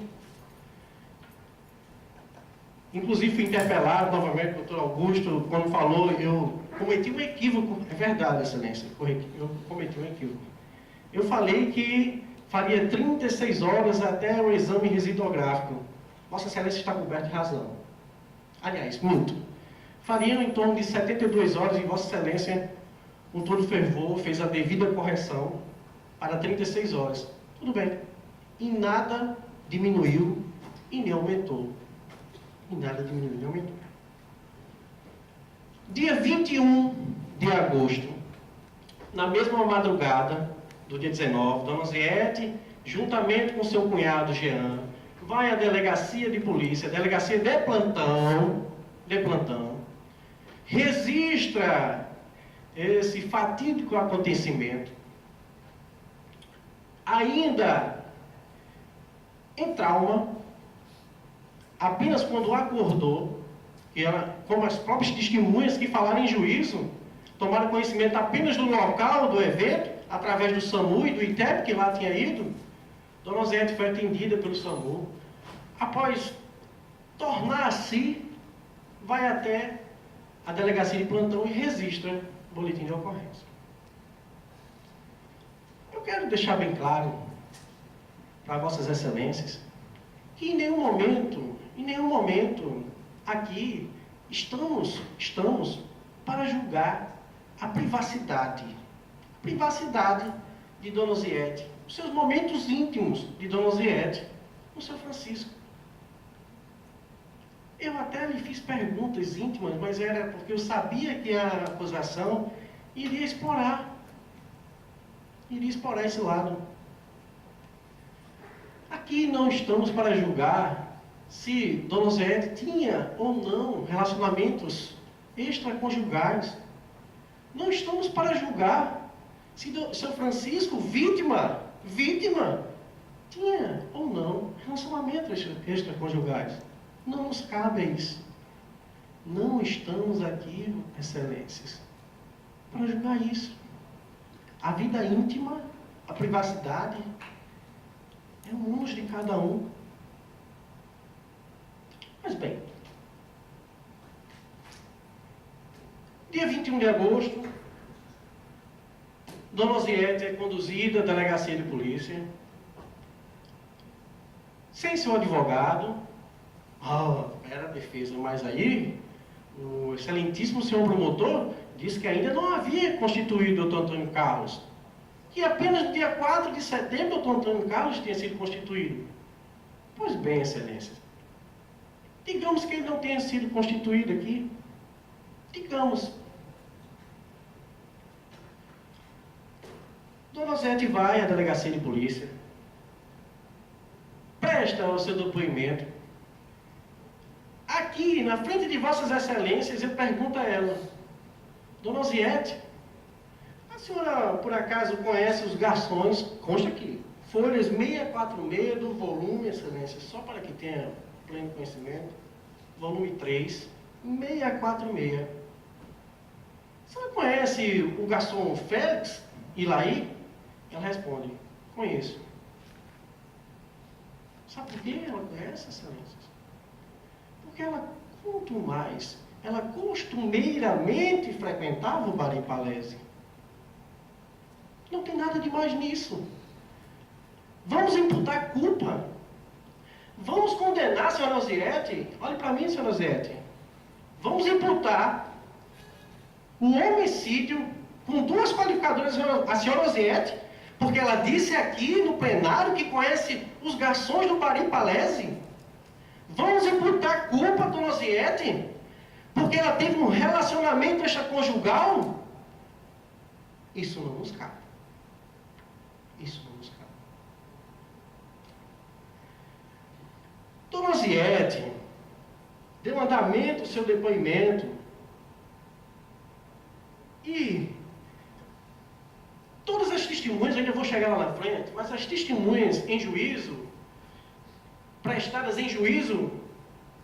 Inclusive fui interpelado novamente pelo doutor Augusto, quando falou, eu cometi um equívoco, é verdade, excelência, eu cometi um equívoco. Eu falei que faria 36 horas até o exame residuográfico. Vossa Excelência está coberta de razão. Aliás, muito. Fariam em torno de 72 horas e Vossa Excelência, com todo fervor, fez a devida correção para 36 horas. Tudo bem. E nada diminuiu e nem aumentou. E nada diminuiu e nem aumentou. Dia 21 de agosto, na mesma madrugada do dia 19, Dona Ziete, juntamente com seu cunhado Jean, vai à delegacia de polícia, delegacia de plantão, registra esse fatídico acontecimento. Ainda em trauma, apenas quando acordou, e ela, como as próprias testemunhas que falaram em juízo, tomaram conhecimento apenas do local do evento, através do SAMU e do ITEP, que lá tinha ido, Dona Ziete foi atendida pelo SAMU. Após tornar-se, vai até a delegacia de plantão e registra o boletim de ocorrência. Eu quero deixar bem claro para Vossas Excelências que em nenhum momento aqui estamos para julgar a privacidade de Dona Ziete, os seus momentos íntimos de Dona Ziete com o seu Francisco. Eu até lhe fiz perguntas íntimas, mas era porque eu sabia que a acusação iria explorar esse lado. Aqui não estamos para julgar se Dona Ziete tinha ou não relacionamentos extraconjugais. Não estamos para julgar se seu Francisco, vítima, tinha ou não relacionamentos extraconjugais. Não nos cabe isso. Não estamos aqui, excelências, para julgar isso. A vida íntima, a privacidade, é um mundo de cada um. Mas bem, dia 21 de agosto, Dona Ziete é conduzida à delegacia de polícia, sem seu advogado. Era a defesa, mas aí o excelentíssimo senhor promotor disse que ainda não havia constituído o Dr. Antônio Carlos, que apenas no dia 4 de setembro o Dr. Antônio Carlos tinha sido constituído. Pois bem, excelência, digamos que ele não tenha sido constituído aqui. Digamos. Dona Ziete vai à delegacia de polícia, presta o seu depoimento. Aqui, na frente de Vossas Excelências, eu pergunto a ela: Dona Ziete, a senhora por acaso conhece os garçons? Consta aqui, folhas 646 do volume, Excelência, só para que tenha pleno conhecimento, volume 3, 646. A senhora conhece o garçom Félix Ilaí? Ela responde: conheço. Sabe por que ela conhece, Excelência? Porque ela, quanto mais, ela costumeiramente frequentava o Bar em Palese. Não tem nada de mais nisso. Vamos imputar culpa. Vamos condenar a senhora Ziete. Olhe para mim, senhora Ziete. Vamos imputar o homicídio com duas qualificadoras a senhora Ziete, porque ela disse aqui no plenário que conhece os garçons do Bar em Palese. Vamos imputar culpa a Dona Ziete porque ela teve um relacionamento extraconjugal? Isso não nos cabe. Isso não nos cabe. Dona Osiete deu andamento ao seu depoimento e todas as testemunhas, eu ainda vou chegar lá na frente, mas as testemunhas em juízo, prestadas em juízo,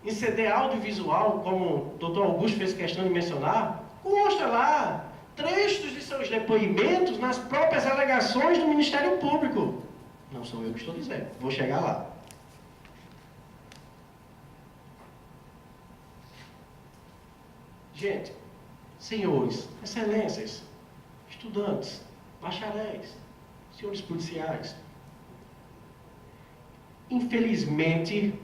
em CD audiovisual, como o doutor Augusto fez questão de mencionar, consta lá trechos de seus depoimentos nas próprias alegações do Ministério Público. Não sou eu que estou dizendo, vou chegar lá. Gente, senhores, excelências, estudantes, bacharéis, senhores policiais, infelizmente,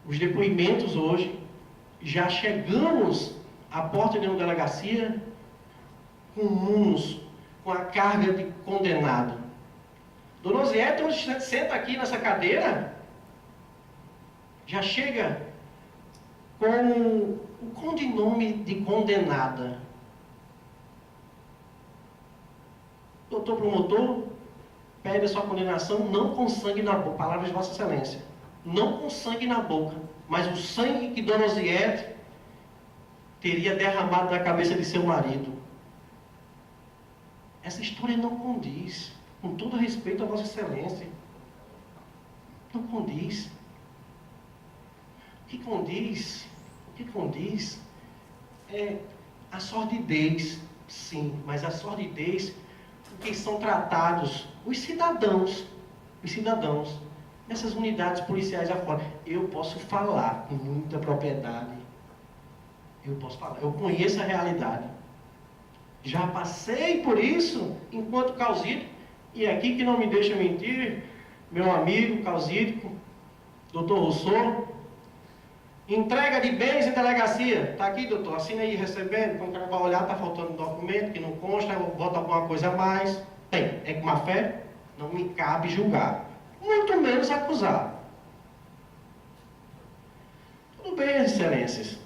os depoimentos hoje, já chegamos à porta de uma delegacia com munos, com a carga de condenado. Dona Osiete, hoje senta aqui nessa cadeira, já chega com o codinome de condenada. Doutor promotor, pede a sua condenação não com sangue na boca, palavras de Vossa Excelência, não com sangue na boca, mas o sangue que Dona Osiete teria derramado da cabeça de seu marido. Essa história não condiz, com todo respeito a Vossa Excelência, não condiz. O que condiz é a sordidez, sim, mas a sordidez com que são tratados os cidadãos, nessas unidades policiais afora. Eu posso falar com muita propriedade, eu conheço a realidade. Já passei por isso enquanto causídico, e aqui que não me deixa mentir, meu amigo causídico, doutor Rousseau, entrega de bens em delegacia. Está aqui, doutor, assina aí, recebendo. Quando o cara vai olhar, está faltando um documento que não consta, eu boto alguma coisa a mais. Tem, é com má fé? Não me cabe julgar, muito menos acusar. Tudo bem, excelências.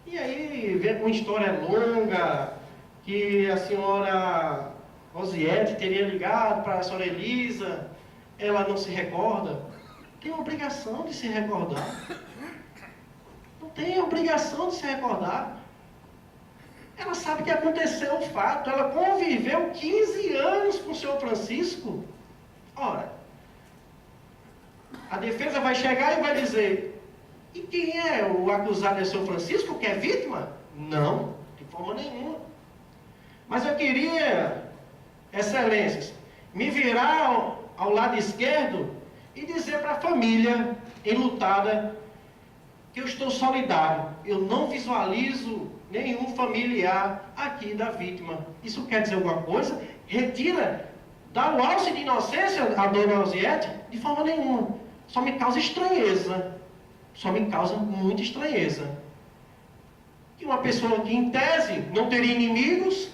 E aí, vem uma história longa, que a senhora Osiete teria ligado para a senhora Elisa, ela não se recorda. Tem obrigação de se recordar. Não tem obrigação de se recordar. Ela sabe que aconteceu o fato, ela conviveu 15 anos com o senhor Francisco. Ora, a defesa vai chegar e vai dizer: e quem é o acusado? É o senhor Francisco, que é vítima? Não, de forma nenhuma. Mas eu queria, excelências, me virar ao lado esquerdo e dizer para a família enlutada que eu estou solidário. Eu não visualizo nenhum familiar aqui da vítima. Isso quer dizer alguma coisa? Retira, dá o alce de inocência à dona Osiete? De forma nenhuma. Só me causa estranheza. Só me causa muita estranheza. Que uma pessoa que, em tese, não teria inimigos,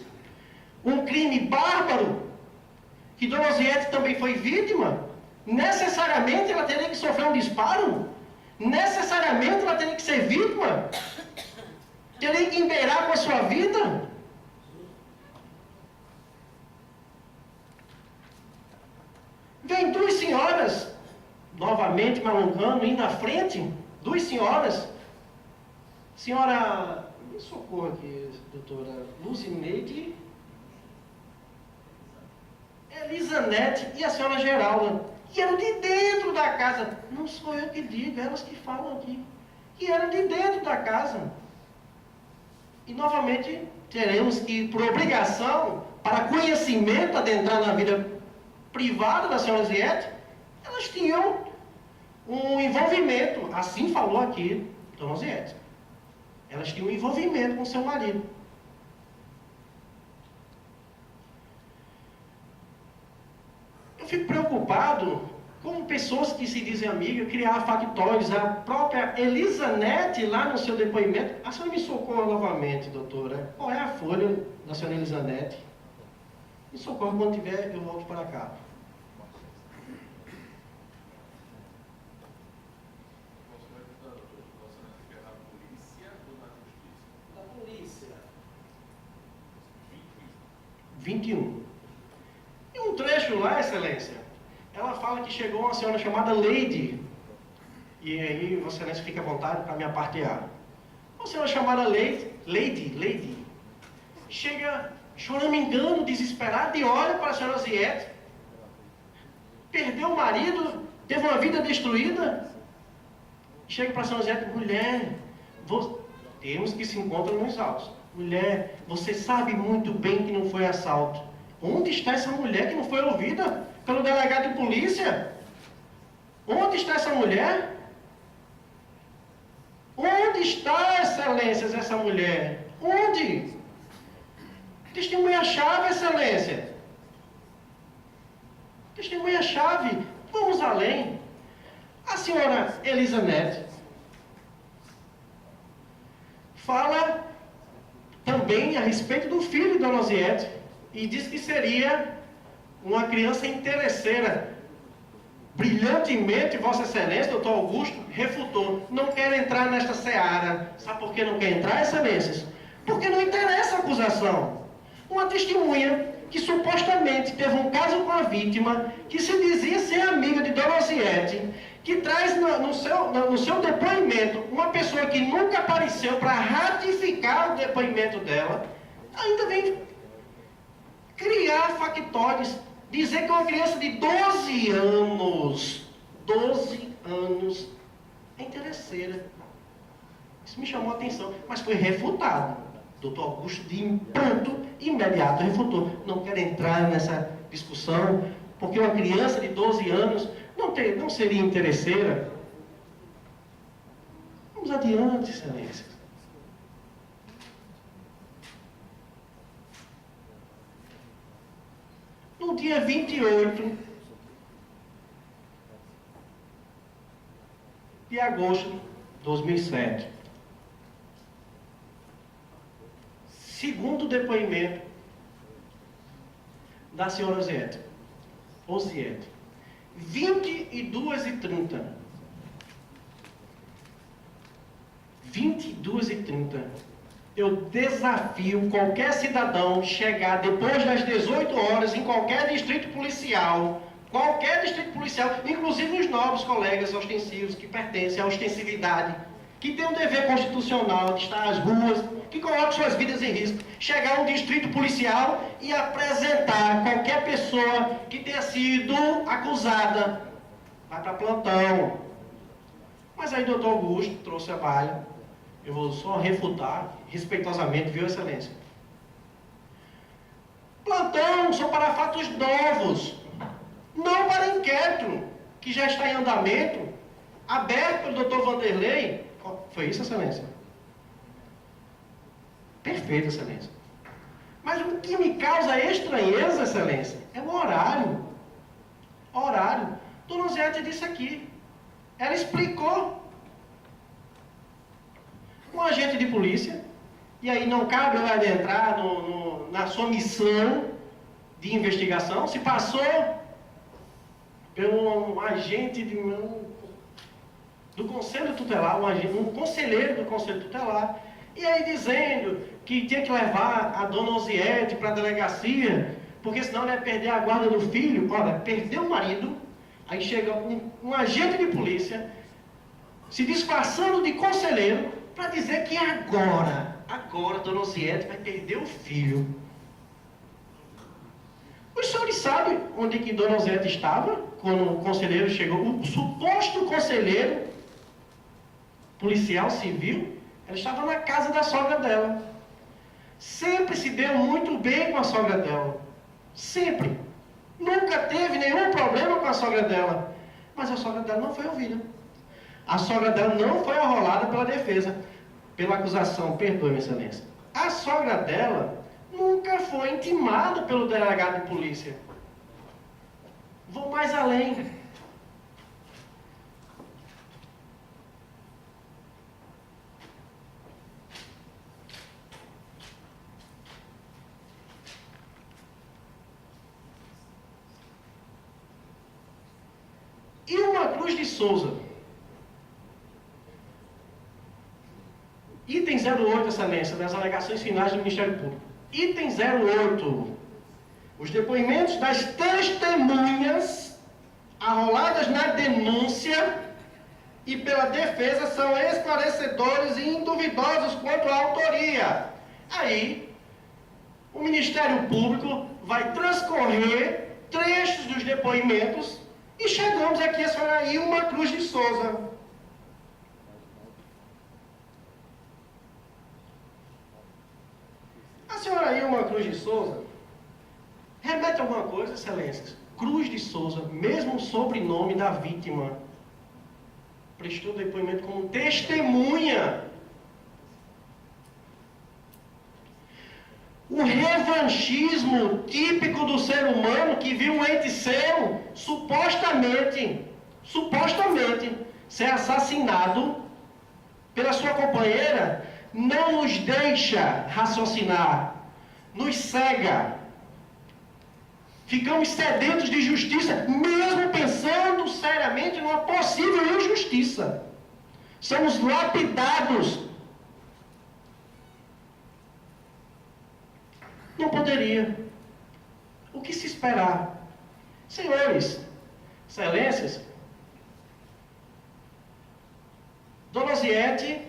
um crime bárbaro, que dona Osiete também foi vítima, necessariamente ela teria que sofrer um disparo? Necessariamente ela teria que ser vítima? Teria que embeirar com a sua vida? Vem duas senhoras, novamente me alongando, indo à frente, duas senhoras. Senhora, me socorra aqui, doutora Lucineide, Elisanete e a senhora Geralda, que eram de dentro da casa. Não sou eu que digo, elas que falam aqui. Que eram de dentro da casa. E novamente teremos que, por obrigação, para conhecimento, adentrar na vida privada da senhora Osiete, elas tinham um envolvimento, assim falou aqui dona Osiete. Elas tinham um envolvimento com seu marido. Eu fico preocupado com pessoas que se dizem amigas, criar factórios. A própria Elisanete, lá no seu depoimento, a senhora me socorra novamente, doutora. Qual é a folha da senhora Elisanete? Me socorra, quando tiver, eu volto para cá. Da polícia. 21. E um trecho lá, excelência, ela fala que chegou uma senhora chamada Lady, e aí Vossa Excelência fica à vontade para me apartear. Uma senhora chamada Lady, chega choramingando, desesperada, e olha para a senhora Ziete, perdeu o marido, teve uma vida destruída, chega para a senhora Ziete: mulher, temos que se encontrar nos autos. Mulher, você sabe muito bem que não foi assalto. Onde está essa mulher que não foi ouvida pelo delegado de polícia? Onde está essa mulher? Onde está, Excelências, essa mulher? Onde? Testemunha-chave, Excelência. Testemunha-chave. Vamos além. A senhora Elizanete fala também a respeito do filho de Dona Ziete e diz que seria uma criança interesseira. Brilhantemente, Vossa Excelência, doutor Augusto, refutou. Não quer entrar nesta seara. Sabe por que não quer entrar, Excelências? Porque não interessa a acusação. Uma testemunha que supostamente teve um caso com a vítima, que se dizia ser amiga de Dona Ziete, que traz no seu depoimento uma pessoa que nunca apareceu para ratificar o depoimento dela, ainda vem criar factórios, dizer que uma criança de 12 anos, é interesseira. Isso me chamou a atenção, mas foi refutado. Doutor Augusto, de ponto imediato, refutou. Não quero entrar nessa discussão, porque uma criança de 12 anos não seria interesseira. Vamos adiante, Excelência. No dia 28 de agosto de 2007, segundo o depoimento da senhora Ziete, 22h30. 22h30. Eu desafio qualquer cidadão chegar depois das 18 horas em qualquer distrito policial, inclusive os novos colegas ostensivos que pertencem à ostensividade, que tem um dever constitucional de estar às ruas, que colocam suas vidas em risco, chegar a um distrito policial e apresentar qualquer pessoa que tenha sido acusada. Vai para plantão. Mas aí o doutor Augusto trouxe a baila. Eu vou só refutar, respeitosamente, viu, Excelência? Plantão são para fatos novos, não para inquérito, que já está em andamento, aberto pelo doutor Vanderlei. Foi isso, Excelência? Perfeito, Excelência. Mas o que me causa estranheza, Excelência, é o horário. Horário. Dona Ziete disse aqui. Ela explicou. Um agente de polícia, e aí não cabe ela adentrar na sua missão de investigação, se passou por um agente do Conselho Tutelar, um conselheiro do Conselho Tutelar, e aí dizendo que tinha que levar a Dona Ziete para a delegacia, porque senão ela ia perder a guarda do filho. Olha, perdeu o marido, aí chega um agente de polícia, se disfarçando de conselheiro, para dizer que agora Dona Ziete vai perder o filho. Os senhores sabem onde que Dona Ziete estava quando o conselheiro chegou? O suposto conselheiro policial civil, ela estava na casa da sogra dela. Sempre se deu muito bem com a sogra dela. Sempre. Nunca teve nenhum problema com a sogra dela. Mas a sogra dela não foi ouvida. A sogra dela não foi arrolada pela defesa, pela acusação, perdoe, Excelência. A sogra dela nunca foi intimada pelo delegado de polícia. Vou mais além. Ilma Cruz de Souza. Item 08, Excelência, das alegações finais do Ministério Público. Item 08. Os depoimentos das testemunhas arroladas na denúncia e pela defesa são esclarecedores e induvidosos quanto à autoria. Aí, o Ministério Público vai transcorrer trechos dos depoimentos e chegamos aqui a senhora Ilma Cruz de Souza. A senhora Ilma Cruz de Souza remete a alguma coisa, excelências? Cruz de Souza, mesmo sobrenome da vítima, prestou depoimento como testemunha. O revanchismo típico do ser humano que viu um ente seu supostamente ser assassinado pela sua companheira não nos deixa raciocinar, nos cega. Ficamos sedentos de justiça, mesmo pensando seriamente numa possível injustiça. Somos lapidados. Não poderia. O que se esperar? Senhores, excelências, Dona Ziete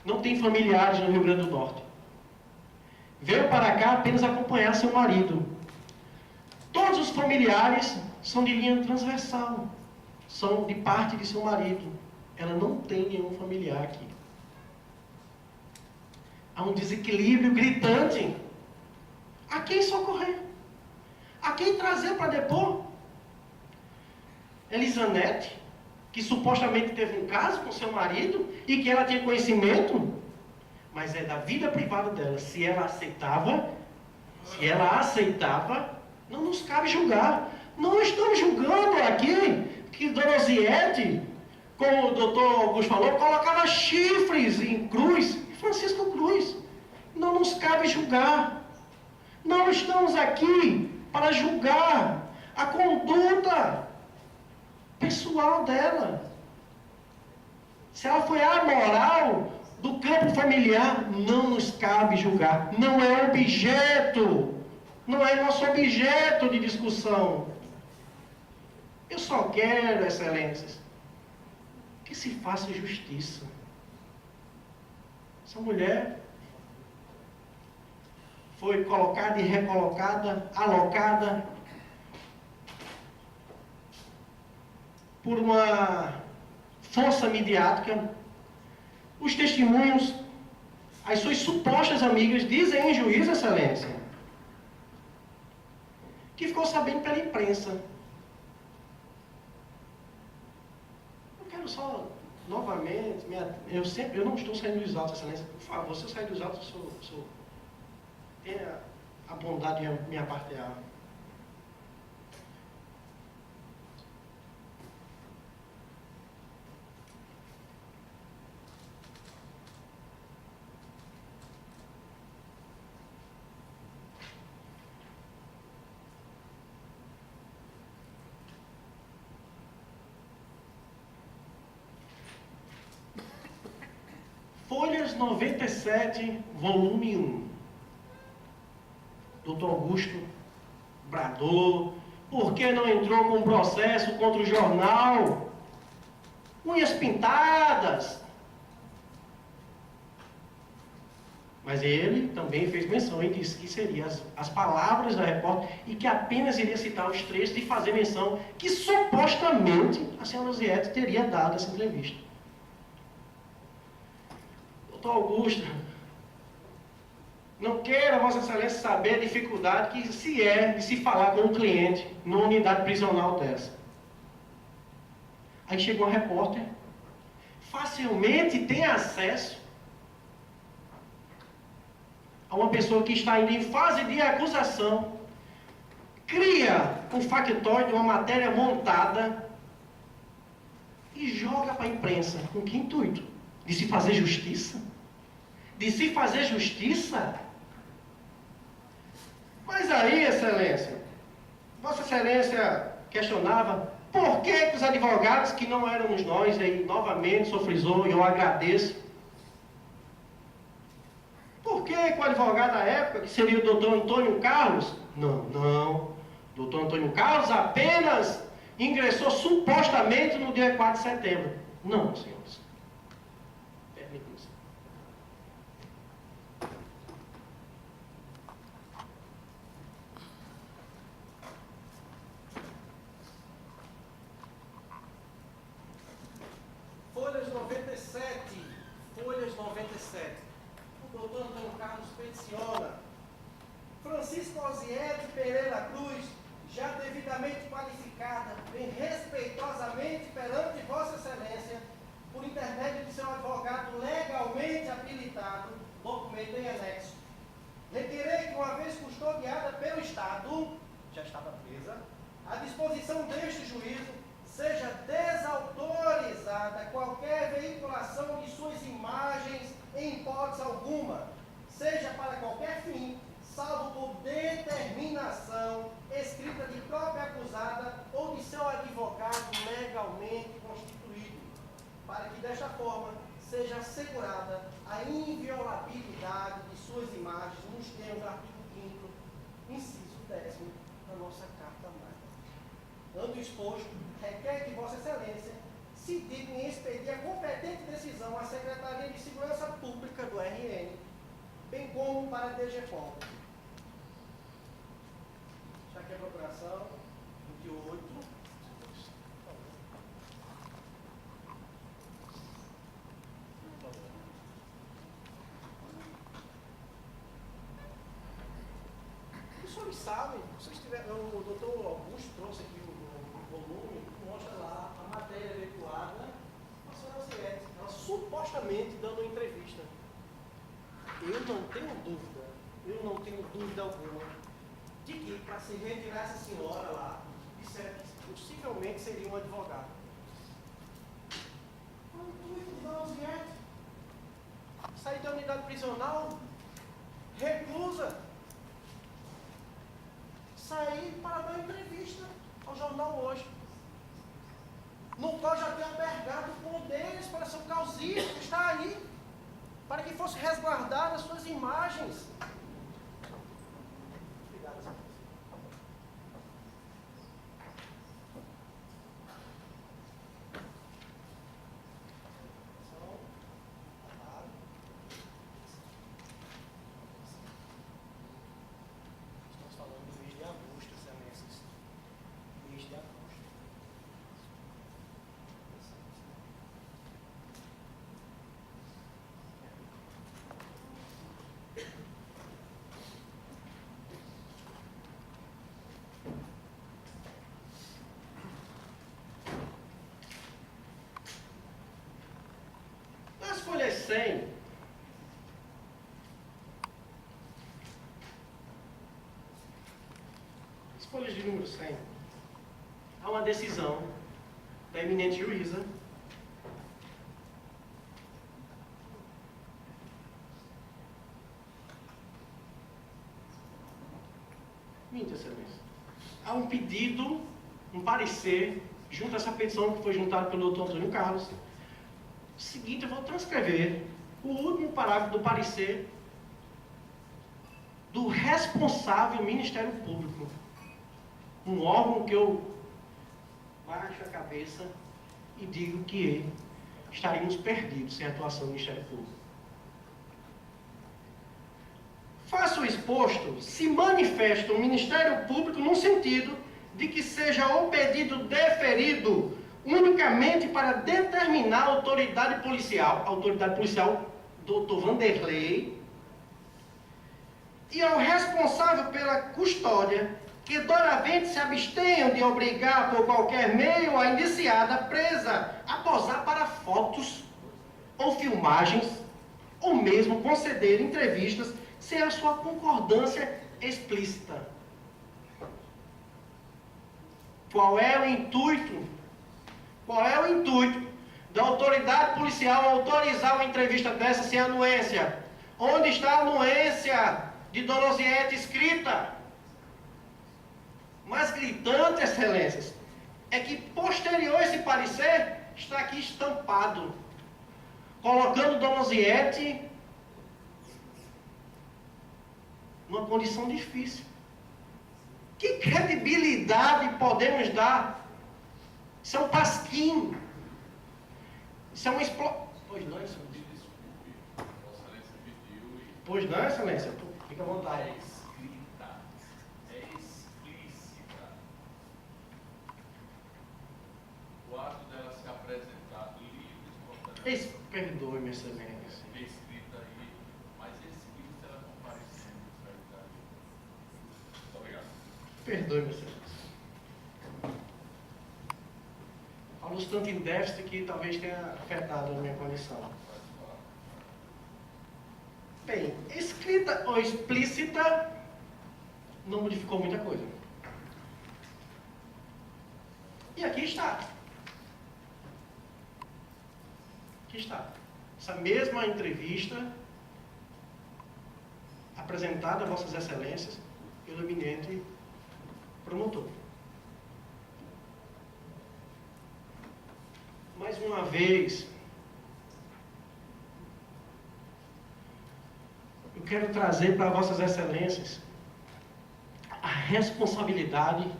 não tem familiares no Rio Grande do Norte. Veio para cá apenas acompanhar seu marido. Todos os familiares são de linha transversal, são de parte de seu marido. Ela não tem nenhum familiar aqui. Há um desequilíbrio gritante. A quem socorrer? A quem trazer para depor? Elisanete, que supostamente teve um caso com seu marido e que ela tinha conhecimento, mas é da vida privada dela. Se ela aceitava, não nos cabe julgar. Não estamos julgando aqui que Dona Ziete, como o doutor Augusto falou, colocava chifres em Cruz, Francisco Cruz. Não nos cabe julgar. Não estamos aqui para julgar a conduta pessoal dela. Se ela foi amoral do campo familiar, não nos cabe julgar. Não é objeto. Não é nosso objeto de discussão. Eu só quero, excelências, que se faça justiça. Essa mulher foi colocada e recolocada, alocada por uma força midiática. Os testemunhos, as suas supostas amigas, dizem em juízo, excelência, que ficou sabendo pela imprensa. Eu quero só, novamente, eu não estou saindo dos autos, excelência. Por favor, se eu sair dos autos, tenha a bondade de me apartear. Folhas 97, volume 1. Doutor Augusto bradou: por que não entrou com um processo contra o jornal? Unhas pintadas. Mas ele também fez menção e disse que seriam as palavras da repórter e que apenas iria citar os trechos e fazer menção que supostamente a senhora Ziete teria dado essa entrevista. Doutor Augusto, não queira Vossa Excelência saber a dificuldade que se é de se falar com um cliente numa unidade prisional dessa. Aí chegou a repórter, facilmente tem acesso a uma pessoa que está ainda em fase de acusação, cria um factóide, uma matéria montada e joga para a imprensa. Com que intuito? De se fazer justiça? De se fazer justiça? Mas aí, Excelência, Vossa Excelência questionava por que os advogados, que não éramos nós, aí novamente só frisou, e eu agradeço, por que o advogado da época, que seria o doutor Antônio Carlos, não, doutor Antônio Carlos apenas ingressou supostamente no dia 4 de setembro. Não, senhores. Permitam-me. Folhas 97. Folhas 97. O doutor Antônio Carlos peticiona. Francisco Osiete Pereira Cruz, já devidamente qualificada, bem respeitosamente perante Vossa Excelência, por intermédio de seu advogado legalmente habilitado, documento em anexo. Requerei que, uma vez custodiada pelo Estado, já estava presa, à disposição deste juízo, seja desautorizada qualquer veiculação de suas imagens em hipótese alguma, seja para qualquer fim, salvo por determinação escrita de própria acusada ou de seu advogado legalmente constituído, para que desta forma seja assegurada a inviolabilidade de suas imagens nos termos do artigo 5º, inciso 10º da nossa Carta Magna. Ante o exposto, requer que Vossa Excelência se digne em expedir a competente decisão à Secretaria de Segurança Pública do RN, bem como para a DGFOM. Já que a procuração, 28. Os senhores sabem, vocês tiveram, o doutor Augusto trouxe aqui o volume, mostra lá a matéria veiculada, a senhora Osiete, ela supostamente dando uma entrevista. Eu não tenho dúvida alguma, de que, para se retirar essa senhora lá, disseram que possivelmente seria um advogado. Qual o intuito de Dona Osiete? Sair da unidade prisional, reclusa, sair para dar entrevista ao jornal Hoje, no qual já tem albergado poderes para seu causístico, está aí, para que fosse resguardadas suas imagens. Obrigado, senhor. Estamos falando do mês de agosto, excelências. Mês de agosto. Nas folhas 100, as folhas de número 100, há uma decisão da eminente juíza minha excelência. Há um pedido, um parecer, junto a essa petição que foi juntada pelo doutor Antônio Carlos. O seguinte, eu vou transcrever o último parágrafo do parecer do responsável Ministério Público. Um órgão que eu baixo a cabeça e digo que estaríamos perdidos sem a atuação do Ministério Público. Faça o exposto, se manifesta o Ministério Público no sentido de que seja o pedido deferido unicamente para determinar a autoridade policial, doutor Vanderlei, e ao responsável pela custódia, que doravante se abstenham de obrigar por qualquer meio a indiciada presa a posar para fotos ou filmagens, ou mesmo conceder entrevistas sem a sua concordância explícita. Qual é o intuito da autoridade policial autorizar uma entrevista dessa sem anuência? Onde está a anuência de Dona Osiete escrita? Mais gritante, excelências, é que posterior a esse parecer, está aqui estampado, colocando Dona Osiete numa condição difícil. Que credibilidade podemos dar Isso é um pasquim. Isso é uma explosão. Pois não, Excelência. Desculpe, Vossa Excelência pediu e... Pois não, Excelência. Fica à vontade. É escrita, é explícita. O ato dela se apresentar livre, espontânea, Perdoe-me, Excelência. é escrita aí, mas explícita ela comparecendo, isso vai ficar ali. Muito obrigado. Perdoe-me, Excelência. Falo tanto em déficit que talvez tenha afetado a minha condição. Bem, escrita ou explícita não modificou muita coisa. E aqui está. Aqui está. Essa mesma entrevista apresentada a Vossas Excelências pelo eminente promotor. Mais uma vez, eu quero trazer para Vossas Excelências a responsabilidade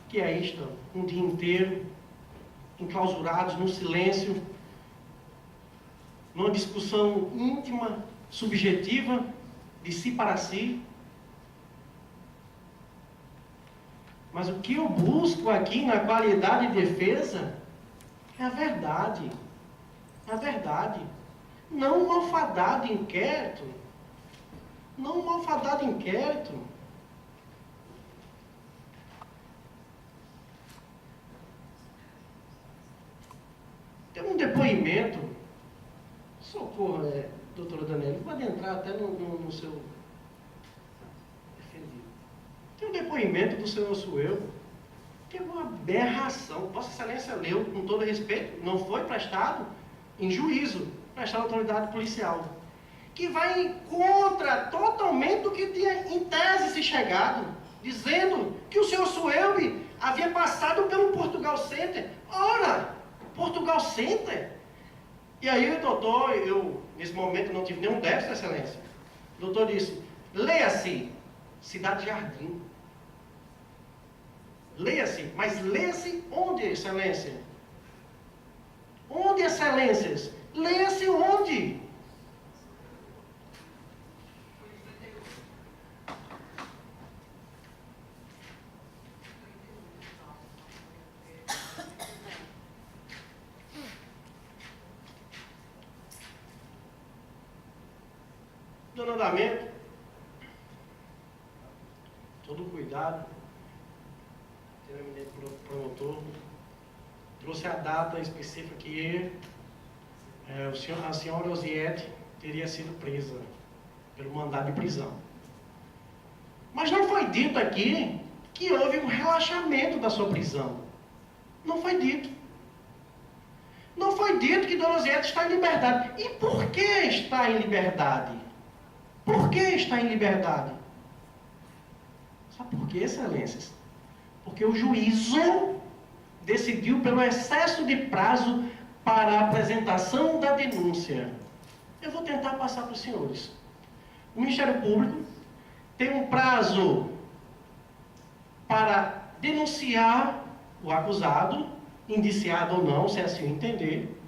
que aí estão, um dia inteiro, enclausurados no silêncio, numa discussão íntima, subjetiva, de si para si. Mas o que eu busco aqui na qualidade de defesa é a verdade. É a verdade. Não um malfadado inquérito. Não um malfadado inquérito. Tem um depoimento. Socorro, doutora Daniela, pode entrar até no seu defendido. Tem um depoimento do senhor Sueldo, que é uma aberração. Vossa Excelência leu, com todo respeito, não foi prestado em juízo, prestado à autoridade policial, que vai contra totalmente do que tinha em tese se chegado, dizendo que o senhor Sueldo havia passado pelo Portugal Center. Ora, Portugal Center? E aí o doutor, eu nesse momento não tive nenhum déficit, Excelência. O doutor disse, leia-se Cidade Jardim. Leia-se, mas leia-se onde, Excelência? Onde, Excelências? Leia-se onde? Do andamento, todo cuidado, o eminente promotor trouxe a data específica que a senhora Osiete teria sido presa pelo mandado de prisão. Mas não foi dito aqui que houve um relaxamento da sua prisão. Não foi dito. Não foi dito que Dona Osiete está em liberdade. E por que está em liberdade? Por que está em liberdade? Sabe por quê, Excelências? Porque o juízo decidiu pelo excesso de prazo para a apresentação da denúncia. Eu vou tentar passar para os senhores. O Ministério Público tem um prazo para denunciar o acusado, indiciado ou não, se assim entender.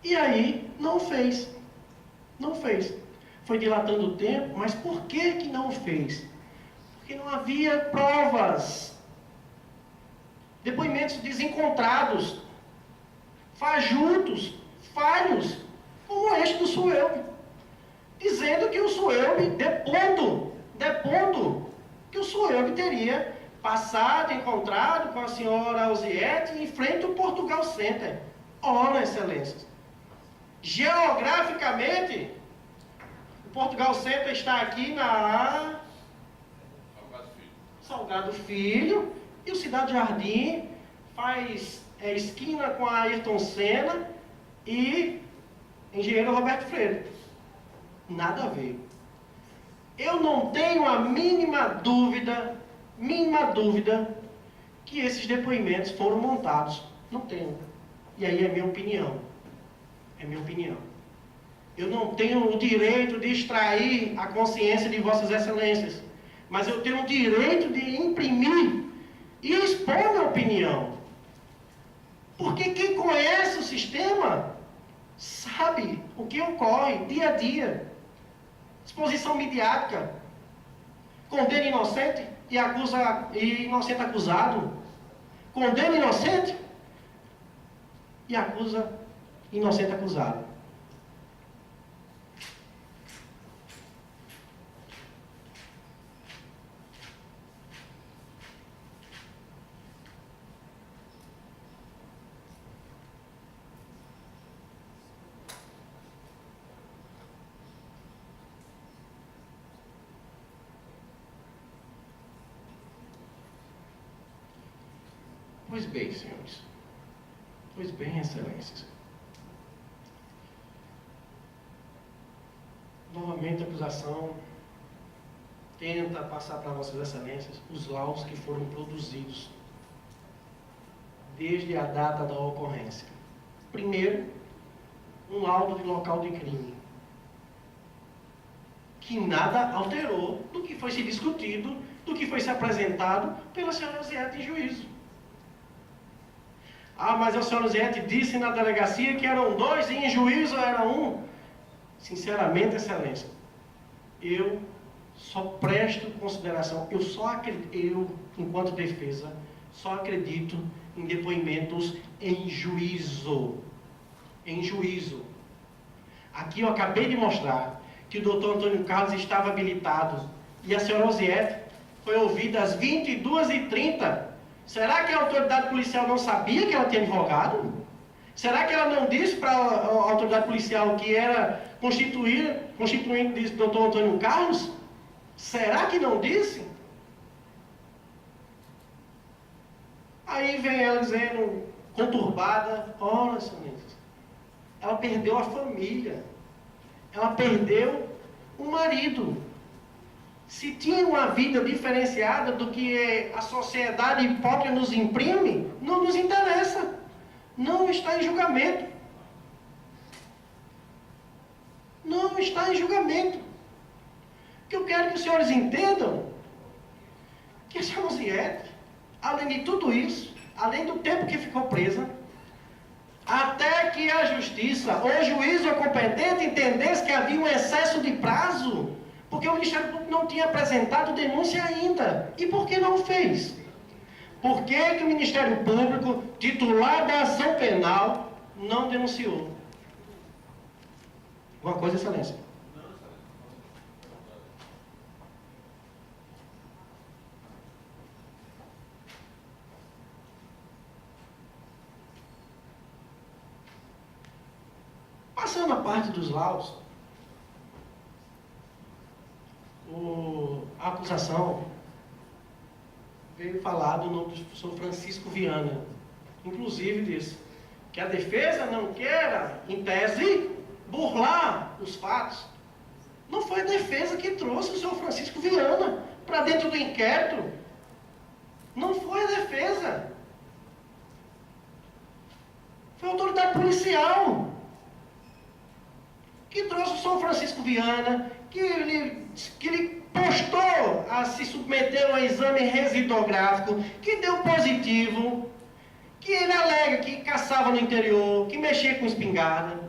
E aí, não fez. Não fez. Foi dilatando o tempo, mas por que não fez? Porque não havia provas. Depoimentos desencontrados, fajutos, falhos, como este do Sueldo, dizendo que o Sueldo, depondo que o Sueldo teria passado, encontrado com a senhora Osiete em frente ao Portugal Center. Ora, Excelências, geograficamente, o Portugal Center está aqui na Salgado Filho, e o Cidade Jardim faz esquina com a Ayrton Senna e Engenheiro Roberto Freire. Nada a ver. Eu não tenho a mínima dúvida que esses depoimentos foram montados. Não tenho. E aí é minha opinião. É minha opinião. Eu não tenho o direito de extrair a consciência de Vossas Excelências, mas eu tenho o direito de imprimir e expor minha opinião. Porque quem conhece o sistema sabe o que ocorre dia a dia. Exposição midiática. Condena inocente e inocente acusado. Condena inocente e acusa inocente acusado. Pois bem, senhores. Pois bem, excelências. Novamente a acusação tenta passar para vossas excelências os laudos que foram produzidos desde a data da ocorrência. Primeiro, um laudo de local de crime, que nada alterou do que foi se discutido, do que foi se apresentado pela senhora Ziete em juízo. Ah, mas a senhora Ziete disse na delegacia que eram 2 e em juízo era 1. Sinceramente, excelência, eu só presto consideração, eu, enquanto defesa, só acredito em depoimentos em juízo. Em juízo. Aqui eu acabei de mostrar que o doutor Antônio Carlos estava habilitado e a senhora Ziete foi ouvida às 22h30. Será que a autoridade policial não sabia que ela tinha advogado? Será que ela não disse para a autoridade policial que era constituinte desse doutor Antônio Carlos? Será que não disse? Aí vem ela dizendo, conturbada, ora, excelência, ela perdeu a família, ela perdeu o marido. Se tinha uma vida diferenciada do que a sociedade hipócrita nos imprime, não nos interessa. Não está em julgamento. Não está em julgamento. O que eu quero que os senhores entendam, que a senhora Ziete, além de tudo isso, além do tempo que ficou presa, até que a justiça ou o juízo competente entendesse que havia um excesso de prazo, porque o Ministério Público não tinha apresentado denúncia ainda. E por que não fez? Por que que o Ministério Público, titular da ação penal, não denunciou? Uma coisa, excelência. Passando a parte dos laudos, a acusação veio falar do nome do professor Francisco Viana. Inclusive disse que a defesa não queira, em tese, burlar os fatos. Não foi a defesa que trouxe o senhor Francisco Viana para dentro do inquérito. Não foi a defesa. Foi a autoridade policial que trouxe o senhor Francisco Viana, que ele postou a se submeter a um exame residográfico, que deu positivo, que ele alega que caçava no interior, que mexia com espingarda.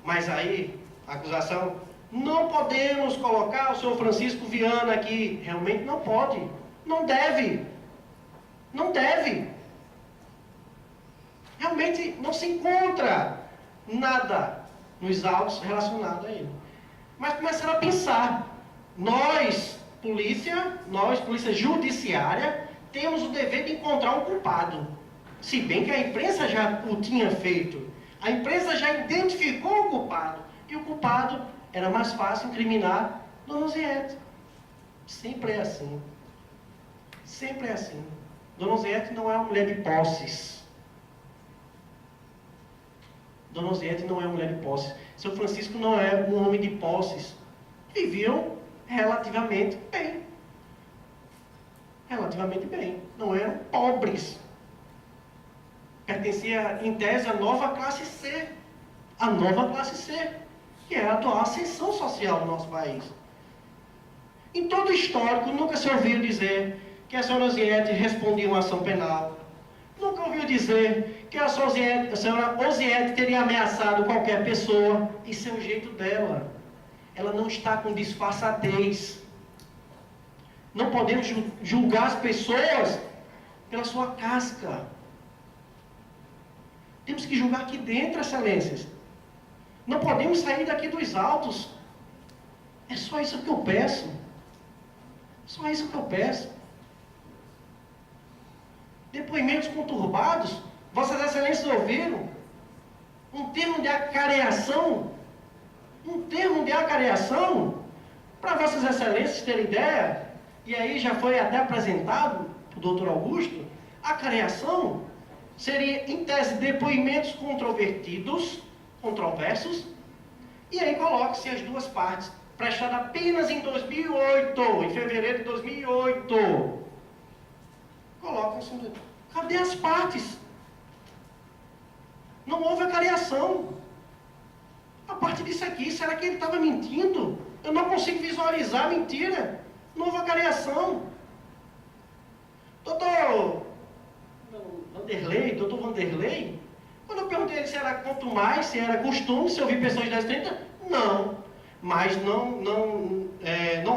Mas aí, a acusação, não podemos colocar o senhor Francisco Viana aqui. Realmente não pode, não deve. Não deve. Realmente não se encontra nada nos autos relacionado a ele. Mas começaram a pensar, nós, polícia judiciária, temos o dever de encontrar um culpado. Se bem que a imprensa já o tinha feito. A imprensa já identificou o culpado. E o culpado era mais fácil incriminar Dona Ziete. Sempre é assim. Sempre é assim. Dona Ziete não é uma mulher de posses. Dona Ziete não é uma mulher de posses. Seu Francisco não é um homem de posses. Viviam relativamente bem. Relativamente bem. Não eram pobres. Pertencia, em tese, à nova classe C. A nova classe C, que é a atual ascensão social do nosso país. Em todo o histórico, nunca se ouviu dizer que a senhora Ziete respondia uma ação penal. Nunca ouviu dizer que a senhora Osiete teria ameaçado qualquer pessoa. Isso é o jeito dela. Ela não está com disfarçatez. Não podemos julgar as pessoas pela sua casca. Temos que julgar aqui dentro, excelências. Não podemos sair daqui dos autos. É só isso que eu peço. Só isso que eu peço. Depoimentos conturbados. Vossas excelências ouviram? Um termo de acareação. Um termo de acareação. Para vossas excelências terem ideia, e aí já foi até apresentado para o doutor Augusto, a acareação seria, em tese, depoimentos controversos, e aí coloque-se as duas partes, prestado apenas em 2008, em fevereiro de 2008. Colocam-se. Cadê as partes? Não houve acareação. A parte disso aqui, será que ele estava mentindo? Eu não consigo visualizar a mentira. Não houve acareação. Doutor Vanderlei, quando eu perguntei a ele se era contumaz, se era costume, se ouvir pessoas das 30, não. Mas não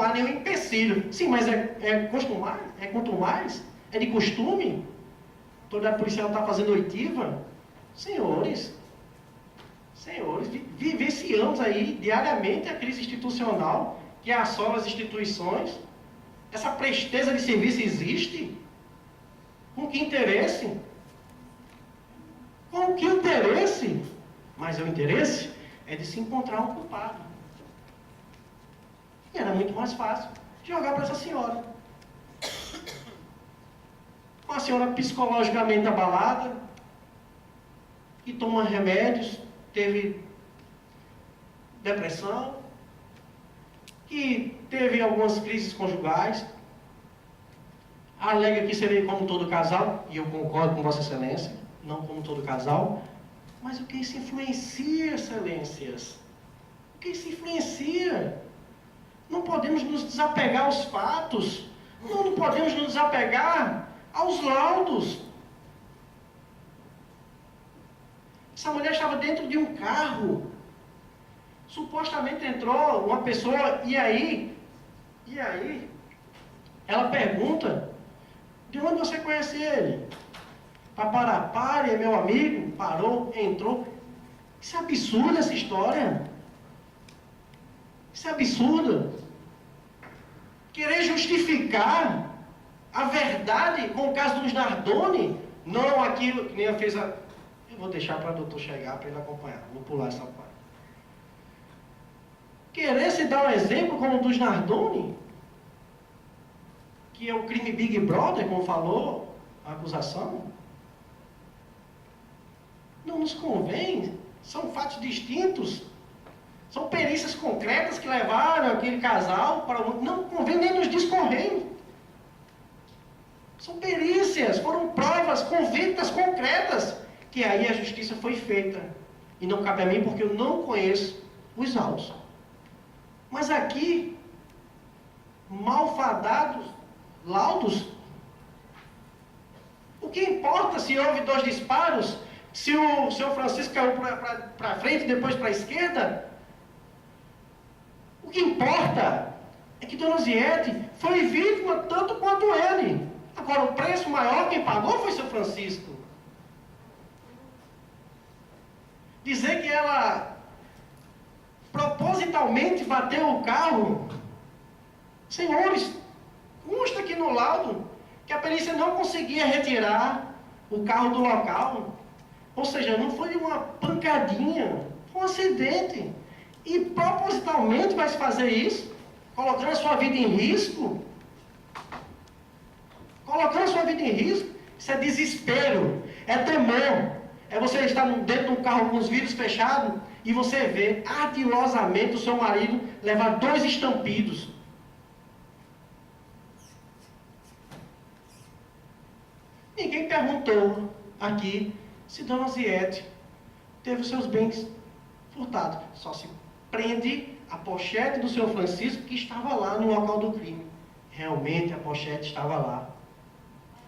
há nenhum empecilho. Sim, mas é contumaz? É contumaz? É de costume? Toda a policial está fazendo oitiva? Senhores, vivenciamos aí diariamente a crise institucional que assola as instituições. Essa presteza de serviço existe? Com que interesse? Com que interesse? Mas o interesse é de se encontrar um culpado. E era muito mais fácil jogar para essa senhora. Uma senhora psicologicamente abalada, que toma remédios, teve depressão, que teve algumas crises conjugais, alega que seria como todo casal, e eu concordo com Vossa Excelência, não como todo casal, mas o que isso influencia, Excelências? O que isso influencia? Não podemos nos desapegar aos fatos, não podemos nos desapegar aos laudos. Essa mulher estava dentro de um carro, supostamente entrou uma pessoa, e aí, ela pergunta, de onde você conhece ele? Papara, é meu amigo, parou, entrou. Isso é absurdo, essa história. Isso é absurdo. Querer justificar a verdade com o caso dos Nardoni, não aquilo que nem a fez a... Eu vou deixar para o doutor chegar, para ele acompanhar. Vou pular essa parte. Querer se dar um exemplo como o dos Nardoni, que é o crime Big Brother, como falou a acusação, não nos convém. São fatos distintos. São perícias concretas que levaram aquele casal para o... Não convém nem nos discorrer. São perícias, foram provas convictas, concretas, que aí a justiça foi feita. E não cabe a mim porque eu não conheço os autos. Mas aqui, malfadados laudos, o que importa se houve 2 disparos, se o senhor Francisco caiu para frente e depois para a esquerda? O que importa é que Dona Osiete foi vítima tanto quanto ele. Agora, o preço maior quem pagou foi seu Francisco. Dizer que ela propositalmente bateu o carro, senhores, consta aqui no laudo que a perícia não conseguia retirar o carro do local. Ou seja, não foi uma pancadinha, foi um acidente. E propositalmente vai se fazer isso, colocando a sua vida em risco. Colocando a sua vida em risco, isso é desespero, é temor. É você estar dentro de um carro com os vidros fechados e você vê ardilosamente o seu marido levar 2 estampidos. Ninguém perguntou aqui se Dona Osiete teve os seus bens furtados. Só se prende a pochete do senhor Francisco que estava lá no local do crime. Realmente a pochete estava lá.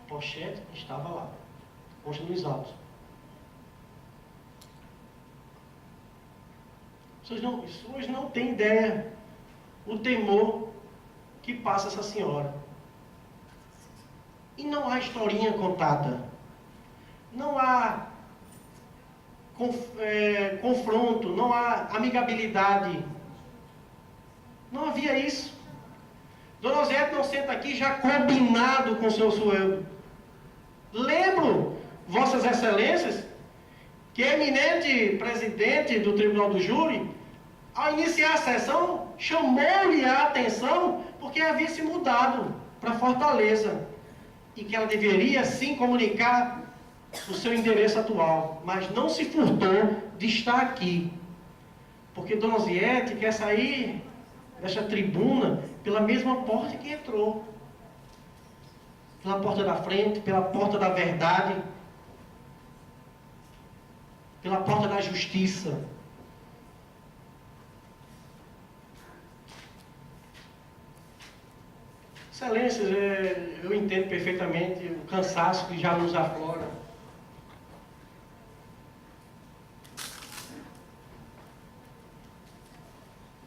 A pochete estava lá. Consta nos autos. Pessoas não têm ideia o temor que passa essa senhora. E não há historinha contada. Não há confronto, não há amigabilidade. Não havia isso. Dona Osiete não senta aqui já combinado com o seu Sueldo. Lembro, Vossas Excelências, que a eminente presidente do Tribunal do Júri, ao iniciar a sessão, chamou-lhe a atenção porque havia se mudado para Fortaleza e que ela deveria sim comunicar o seu endereço atual, mas não se furtou de estar aqui, porque Dona Osiete quer sair desta tribuna pela mesma porta que entrou, pela porta da frente, pela porta da verdade, pela porta da justiça. Excelências, eu entendo perfeitamente o cansaço que já nos aflora.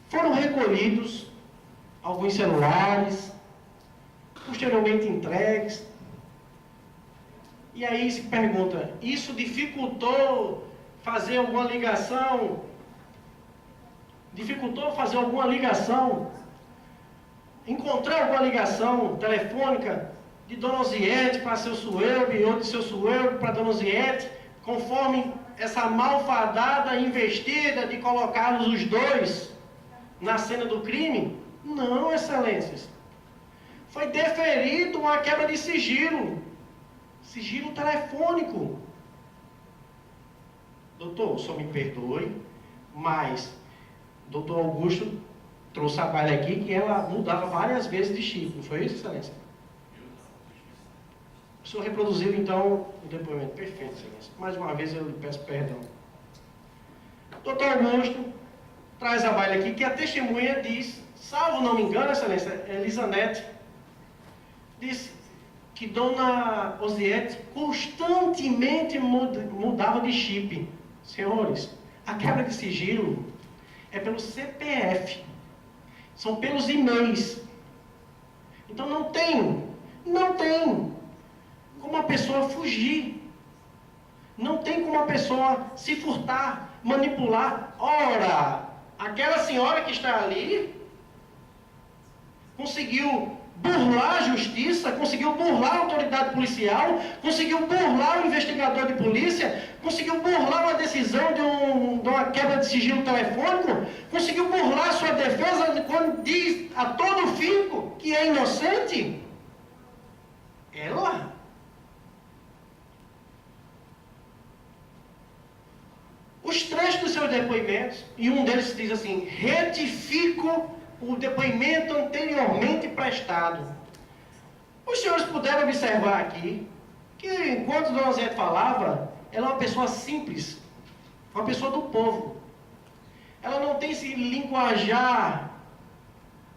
Foram recolhidos alguns celulares, posteriormente entregues. E aí se pergunta, isso dificultou fazer alguma ligação? Dificultou fazer alguma ligação? Encontrar alguma ligação telefônica de Dona Osiete para seu Sueldo ou de seu Sueldo para Dona Osiete, conforme essa malfadada investida de colocá-los os dois na cena do crime? Não, Excelências. Foi deferido uma quebra de sigilo. Sigilo telefônico. Doutor, só me perdoe, mas doutor Augusto trouxe a baila aqui que ela mudava várias vezes de chip. Não foi isso, Excelência? O senhor reproduziu, então, o depoimento. Perfeito, Excelência. Mais uma vez eu lhe peço perdão. Doutor Augusto traz a baila aqui que a testemunha diz, salvo não me engano, Excelência, Elisanete, disse que Dona Osiete constantemente mudava de chip. Senhores, a quebra de sigilo é pelo CPF, são pelos e-mails. Então não tem como a pessoa fugir. Não tem como a pessoa se furtar, manipular. Ora, aquela senhora que está ali conseguiu burlar a justiça, conseguiu burlar a autoridade policial, conseguiu burlar o investigador de polícia, conseguiu burlar uma decisão de uma quebra de sigilo telefônico, conseguiu burlar a sua defesa quando diz a todo finco que é inocente. Ela? Os trechos dos seus depoimentos, e um deles diz assim, retifico o depoimento anteriormente prestado. Os senhores puderam observar aqui que enquanto Dona Osiete falava, ela é uma pessoa simples, uma pessoa do povo. Ela não tem esse linguajar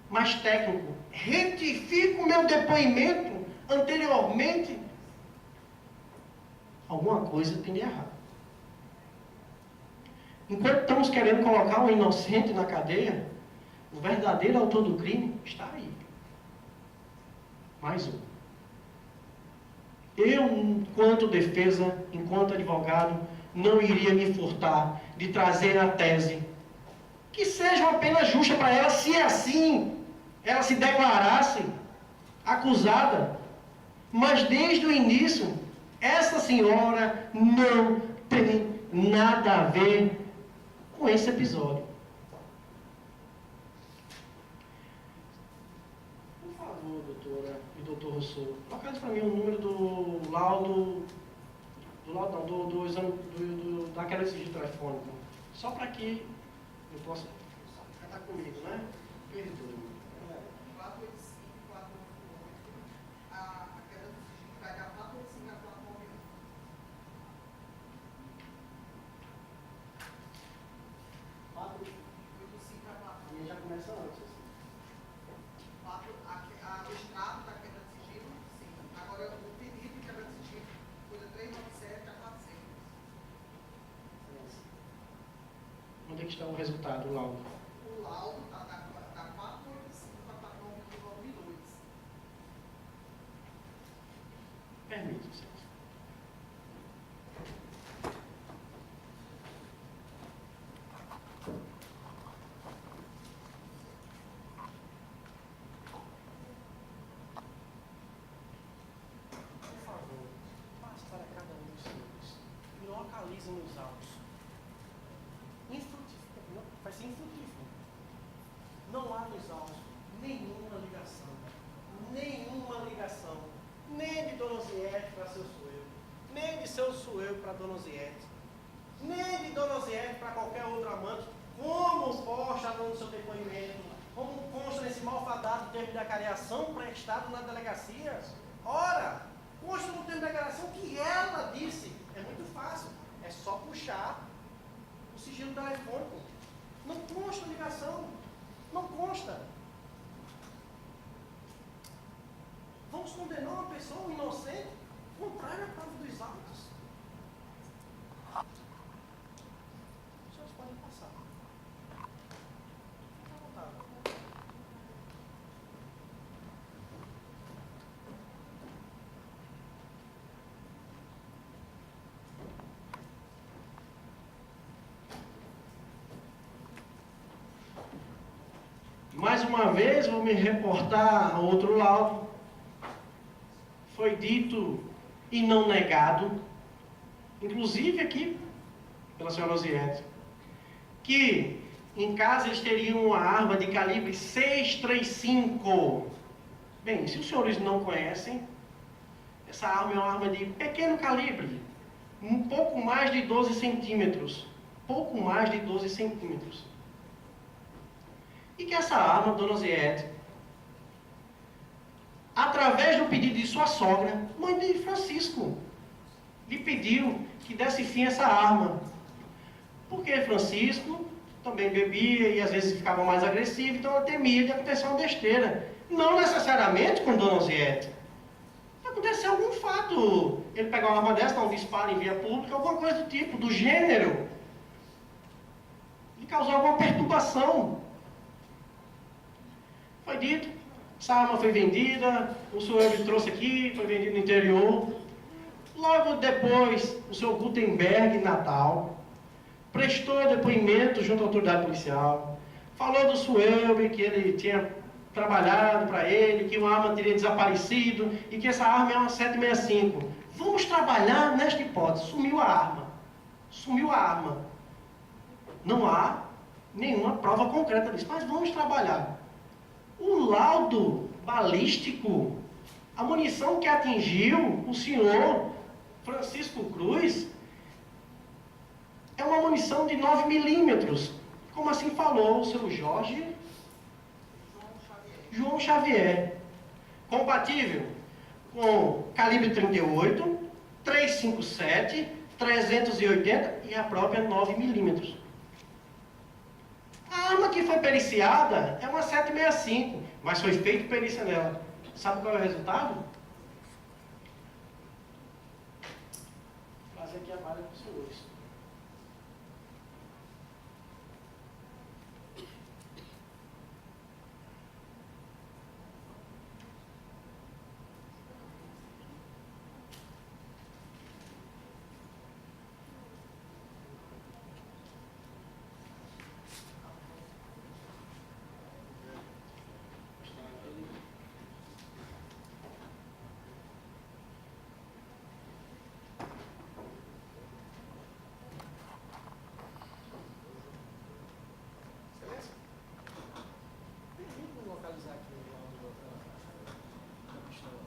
mais técnico. Retifico meu depoimento anteriormente. Alguma coisa tem de errado. Enquanto estamos querendo colocar um inocente na cadeia, o verdadeiro autor do crime está aí. Mais um. Eu, enquanto defesa, enquanto advogado, não iria me furtar de trazer a tese que seja uma pena justa para ela, se assim ela se declarasse acusada. Mas desde o início, essa senhora não tem nada a ver com esse episódio. Doutora e doutor Rousseau, localize para mim o número do laudo, do exame, da quebra de sigilo telefônico, só para que eu possa estar comigo, né? Perdoe-me. 485, 498, a quebra de sigilo vai dar 485 a 498. A minha já começa antes. O extrato da quebra de sigilo, sim. Agora, o pedido de quebra de sigilo, coisa 397 a 400. Onde é está o resultado, o laudo? O laudo está da 485 para a 492. Permite, licença. Por favor, passe para cada um dos senhores e localize nos autos. Infrutífero, vai ser infrutífero. Não há nos autos nenhuma ligação, nem de Dona Ziete para seu Suelo, nem de seu Suelo para Dona Ziete, nem de Dona Ziete para qualquer outro amante, como consta no seu depoimento, como consta nesse malfadado termo de acariação prestado na delegacia. Ora, consta no termo de declaração que ela disse. É muito fácil. É só puxar o sigilo telefônico. Não consta ligação. Não consta. Vamos condenar uma pessoa inocente contrária à prova dos autos. Os senhores podem passar. Fique à vontade. Mais uma vez, vou me reportar a outro laudo. Foi dito e não negado, inclusive aqui pela senhora Osiete, que em casa eles teriam uma arma de calibre 635. Bem, se os senhores não conhecem, essa arma é uma arma de pequeno calibre, um pouco mais de 12 centímetros. Pouco mais de 12 centímetros. E que essa arma, Dona Ziete, através do pedido de sua sogra, mãe de Francisco, lhe pediu que desse fim a essa arma. Porque Francisco também bebia e às vezes ficava mais agressivo, então ela temia de acontecer uma besteira. Não necessariamente com Dona Ziete. Aconteceu algum fato. Ele pegar uma arma dessa, dar um disparo em via pública, alguma coisa do tipo, do gênero. E causar alguma perturbação. Foi dito, essa arma foi vendida, o senhor trouxe aqui, foi vendido no interior. Logo depois, o senhor Gutenberg Natal prestou depoimento junto à autoridade policial, falou do Suelbe, que ele tinha trabalhado para ele, que uma arma teria desaparecido e que essa arma é uma 765. Vamos trabalhar nesta hipótese. Sumiu a arma. Sumiu a arma. Não há nenhuma prova concreta disso, mas vamos trabalhar. O laudo balístico, a munição que atingiu o senhor Francisco Cruz, é uma munição de 9 milímetros, como assim falou o seu João Xavier. Compatível com calibre 38, 357, 380 e a própria 9 milímetros. A arma que foi periciada é uma 765, mas foi feita perícia nela. Sabe qual é o resultado? Vou fazer aqui a bala para os senhores. Excelência, permita-me localizar aqui o laudo da pistola.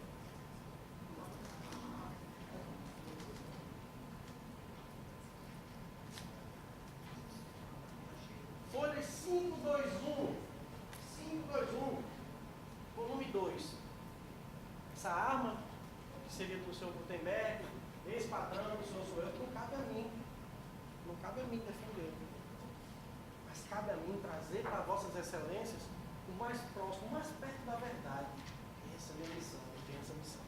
Folha 521, volume 2. Essa arma, que seria do seu Gutenberg, ex-patrão do senhor Suelbe, não cabe a mim. Não cabe a mim defender. Mas cabe a mim trazer para vossas excelências o mais próximo, o mais perto da verdade. Essa é a minha missão, eu tenho essa missão.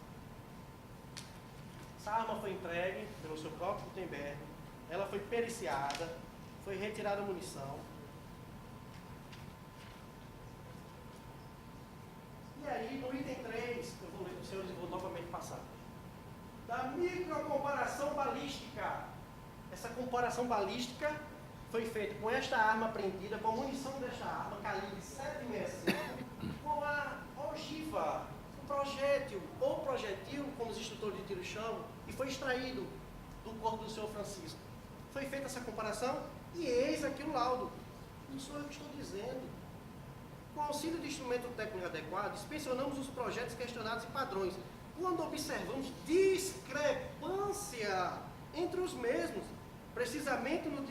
Essa arma foi entregue pelo seu próprio Gutenberg, ela foi periciada, foi retirada a munição. E aí, no item 3, eu vou ler para os senhores e vou novamente passar. Da microcomparação balística. Essa comparação balística foi feita com esta arma apreendida, com a munição desta arma, calibre 7,65, com a ogiva, o projétil, ou projetil, como os instrutores de tiro chamam, e foi extraído do corpo do senhor Francisco. Foi feita essa comparação e eis aqui o laudo. Não sou eu que estou dizendo. Com auxílio de instrumento técnico adequado, inspecionamos os projetos questionados e padrões, quando observamos discrepância entre os mesmos, precisamente no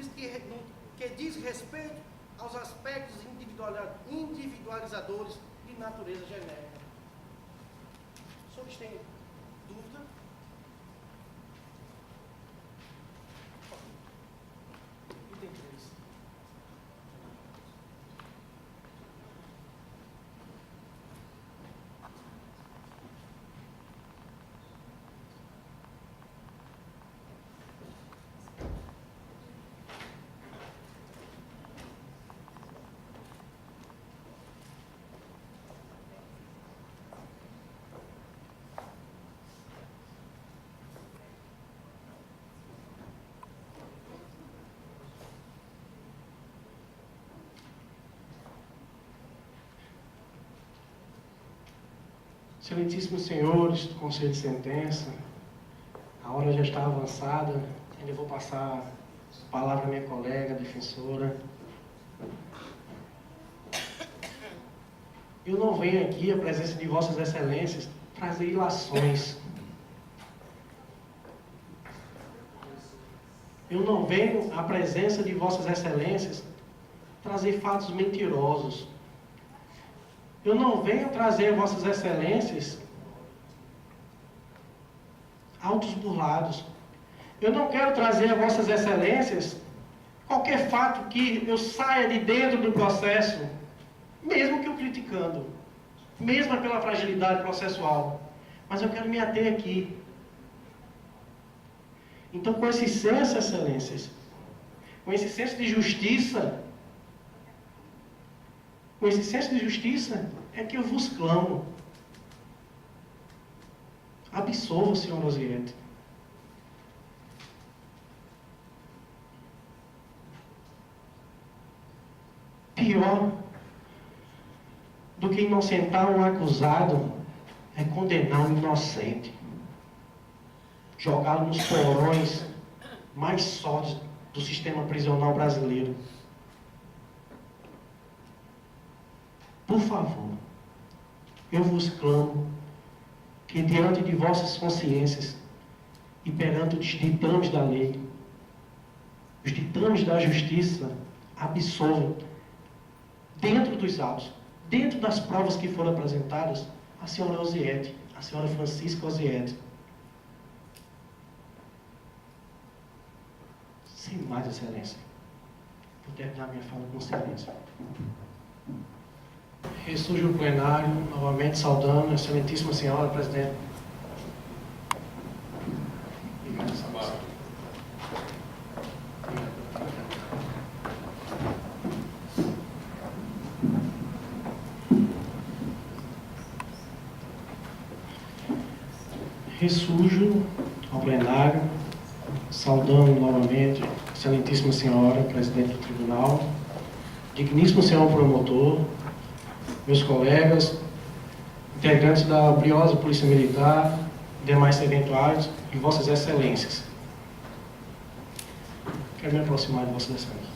que diz respeito aos aspectos individualizadores de natureza genérica. Os senhores têm dúvida? Item 3. Excelentíssimos senhores do Conselho de Sentença, a hora já está avançada, ainda vou passar a palavra à minha colega, defensora. Eu não venho aqui, à presença de Vossas Excelências, trazer ilações. Eu não venho, à presença de Vossas Excelências, trazer fatos mentirosos. Eu não venho trazer a Vossas Excelências autos burlados. Eu não quero trazer a Vossas Excelências qualquer fato que eu saia de dentro do processo, mesmo que eu criticando, mesmo pela fragilidade processual. Mas eu quero me ater aqui. Então, com esse senso, Excelências, com esse senso de justiça, com esse senso de justiça, é que eu vos clamo. Absolva o senhor Osiete. Pior do que inocentar um acusado é condenar um inocente. Jogá-lo nos porões mais sólidos do sistema prisional brasileiro. Por favor, eu vos clamo que diante de vossas consciências e perante os ditames da lei, os ditames da justiça, absolvam, dentro dos autos, dentro das provas que foram apresentadas, a senhora Osiete, a senhora Francisca Osiete. Sem mais, Excelência, vou terminar minha fala com silêncio. Ressurge o plenário, novamente saudando a excelentíssima senhora presidente. Obrigado, Samara. Ressurjo ao plenário, saudando novamente a excelentíssima senhora presidente do tribunal, digníssimo senhor promotor, meus colegas, integrantes da briosa Polícia Militar, demais eventuais e Vossas Excelências. Quero me aproximar de Vossas Excelências.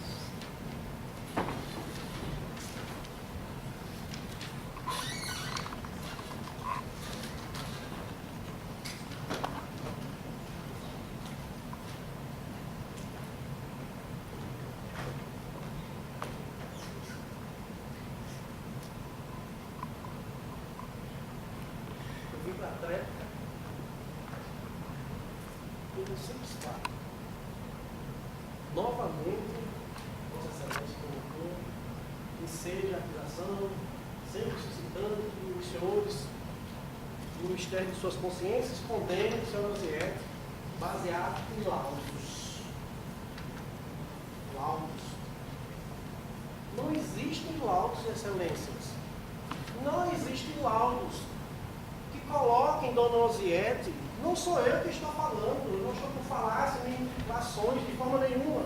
Novamente, Vossa Excelência colocou em sede a acusação, sempre suscitando que os senhores, no mistério de suas consciências, condenem o senhor Osiete, baseado em laudos. laudos. Não existem laudos, excelências. Não existem laudos que coloquem Dona Osiete. Não sou eu que estou falando, eu não estou por falácias nem ações de forma nenhuma.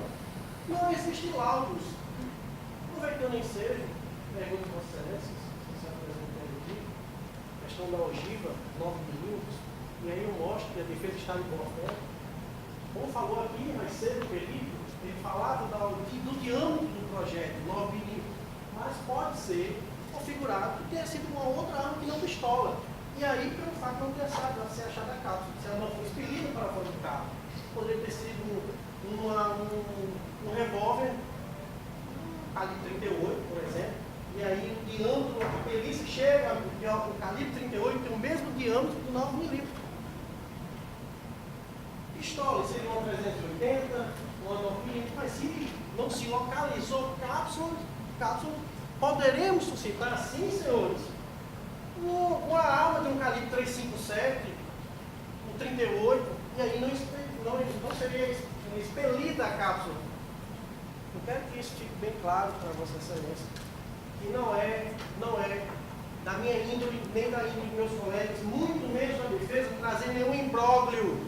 Não existem laudos. Aproveitando o ensejo, pergunto para Vossa Excelência, se apresentando aqui, questão da ogiva, 9 milímetros, e aí eu mostro que a defesa está em boa fé. Como falou aqui mais cedo, o Felipe, ele falava do diâmetro do projétil, 9 milímetros, mas pode ser configurado que tenha sido uma outra arma que não pistola. E aí, pelo fato de não ter ser achada a cápsula, se ela não foi expelida para fora do carro, poderia ter sido um revólver calibre 38, por exemplo, e aí o diâmetro, a perícia chega, o calibre 38 tem o mesmo diâmetro do 9 milímetros. Pistola seria uma 380, uma 9 milímetros, mas se não se localizou cápsula, poderemos suscitar, sim, senhores, uma arma de um calibre 357, um 38, e aí não seria expelida a cápsula. Eu quero que isso fique bem claro para Vossa Excelência, que não é da minha índole, nem da índole dos meus colegas, muito menos da defesa, trazer nenhum imbróglio.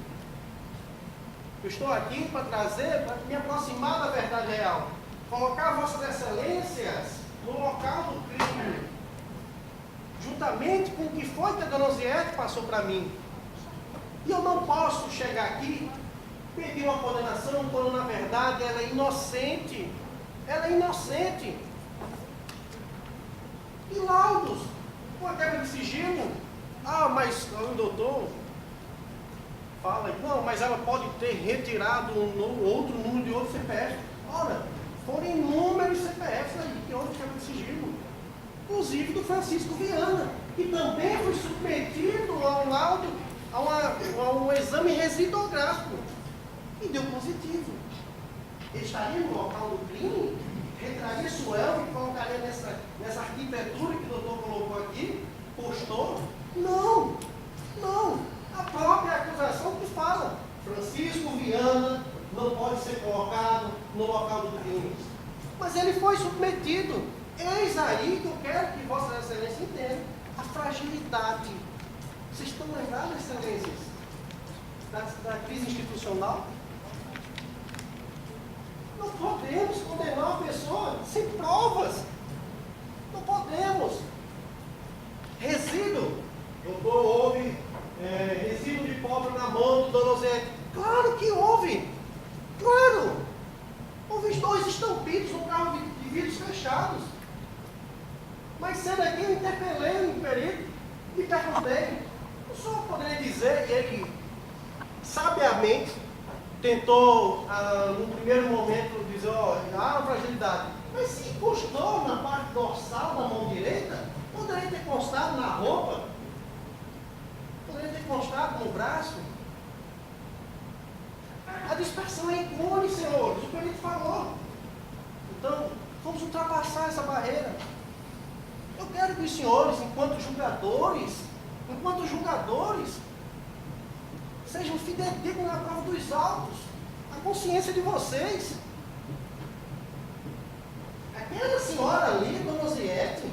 Eu estou aqui para trazer, para me aproximar da verdade real, colocar Vossas Excelências no local do crime, juntamente com o que foi que a Dona Osiete passou para mim. E eu não posso chegar aqui, pedir uma condenação, quando na verdade ela é inocente. Ela é inocente. E laudos, com a quebra de sigilo. Ah, mas o doutor fala, não, mas ela pode ter retirado outro número de outro CPF. Ora, foram inúmeros CPFs aí que houve quebra de sigilo. Inclusive do Francisco Viana, que também foi submetido a um laudo, a um exame residográfico, e deu positivo. Ele estaria no local do crime, retiraria suel e colocaria nessa arquitetura que o doutor colocou aqui, postou? Não, não. A própria acusação que fala, Francisco Viana não pode ser colocado no local do crime. Mas ele foi submetido. Eis aí que eu quero que Vossa Excelência entenda a fragilidade. Vocês estão lembrados, Excelências, da crise institucional? Não podemos condenar uma pessoa sem provas. Não podemos. Resíduo. Doutor, houve resíduo de pólvora na mão do Dona Osiete. Claro que houve. Claro. Houve 2 estampidos no carro de vidros fechados. Mas sendo aqui, eu interpelei o perito e perguntei. O senhor poderia dizer, e ele sabiamente tentou, no primeiro momento, dizer, há uma fragilidade. Mas se encostou na parte dorsal da mão direita, poderia ter constado na roupa, poderia ter constado no braço. A dispersão é incomum, senhores, o perito falou. Então, vamos ultrapassar essa barreira. Eu quero que os senhores, enquanto julgadores, sejam fidedignos na prova dos autos, a consciência de vocês. Aquela senhora ali, Dona Osiete,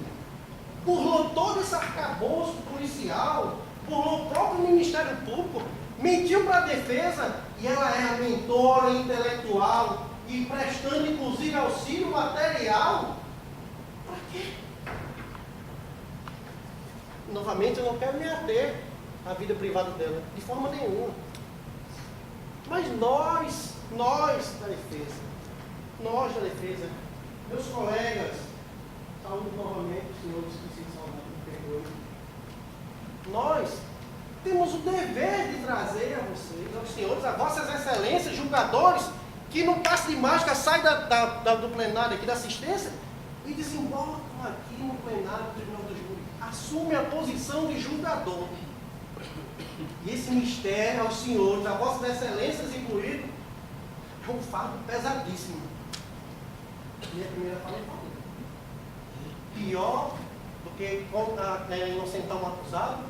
burlou todo esse arcabouço policial, burlou o próprio Ministério Público, mentiu para a defesa, e ela é a mentora intelectual, e prestando inclusive auxílio material. Para quê? Novamente, eu não quero me ater à vida privada dela, de forma nenhuma. Mas nós da defesa, meus colegas, saúde novamente, senhores que se saudade, me perdoem. Nós temos o dever de trazer a vocês, aos senhores, a vossas excelências, julgadores, que no passe de mágica sai do plenário aqui da assistência e desembocam aqui no plenário do Tribunal do Júri. Assume a posição de julgador. E esse mistério aos senhores, a vossas excelências incluído, é um fardo pesadíssimo. Minha primeira fala é falada. Pior do que inocentar um acusado,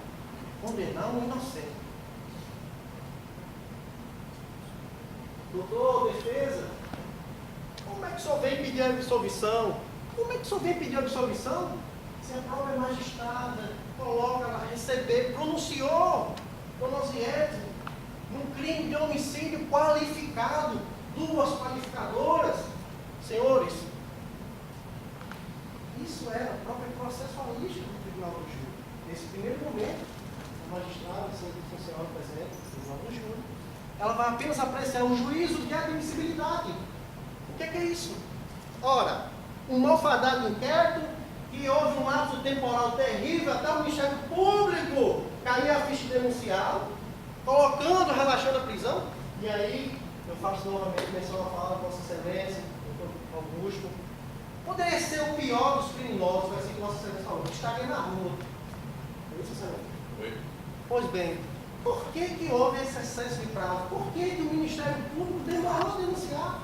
condenar um inocente. Doutor, defesa, Como é que o senhor vem pedir absolvição? Como é que o senhor vem pedir absolvição? Se a prova é magistrada, coloca ela a receber, pronunciou Donosiete num crime de homicídio qualificado, 2 qualificadoras. Senhores, isso era a própria processualística do Tribunal do Júri. Nesse primeiro momento, a magistrada, a senhora presidente do Tribunal do Júri, ela vai apenas apreciar o juízo de admissibilidade. O que é isso? Ora, um malfadado inquérito, que houve um lapso temporal terrível, até o Ministério Público cair a ficha denunciada, colocando, relaxando a prisão. E aí, eu faço novamente menção à fala de Vossa Excelência, doutor Augusto. Poderia ser o pior dos criminosos, assim que Vossa Excelência falou, que estaria na rua. É isso, Excelência? Oi? Pois bem, por que houve esse excesso de prazo? Por que o Ministério Público demorou a denunciar?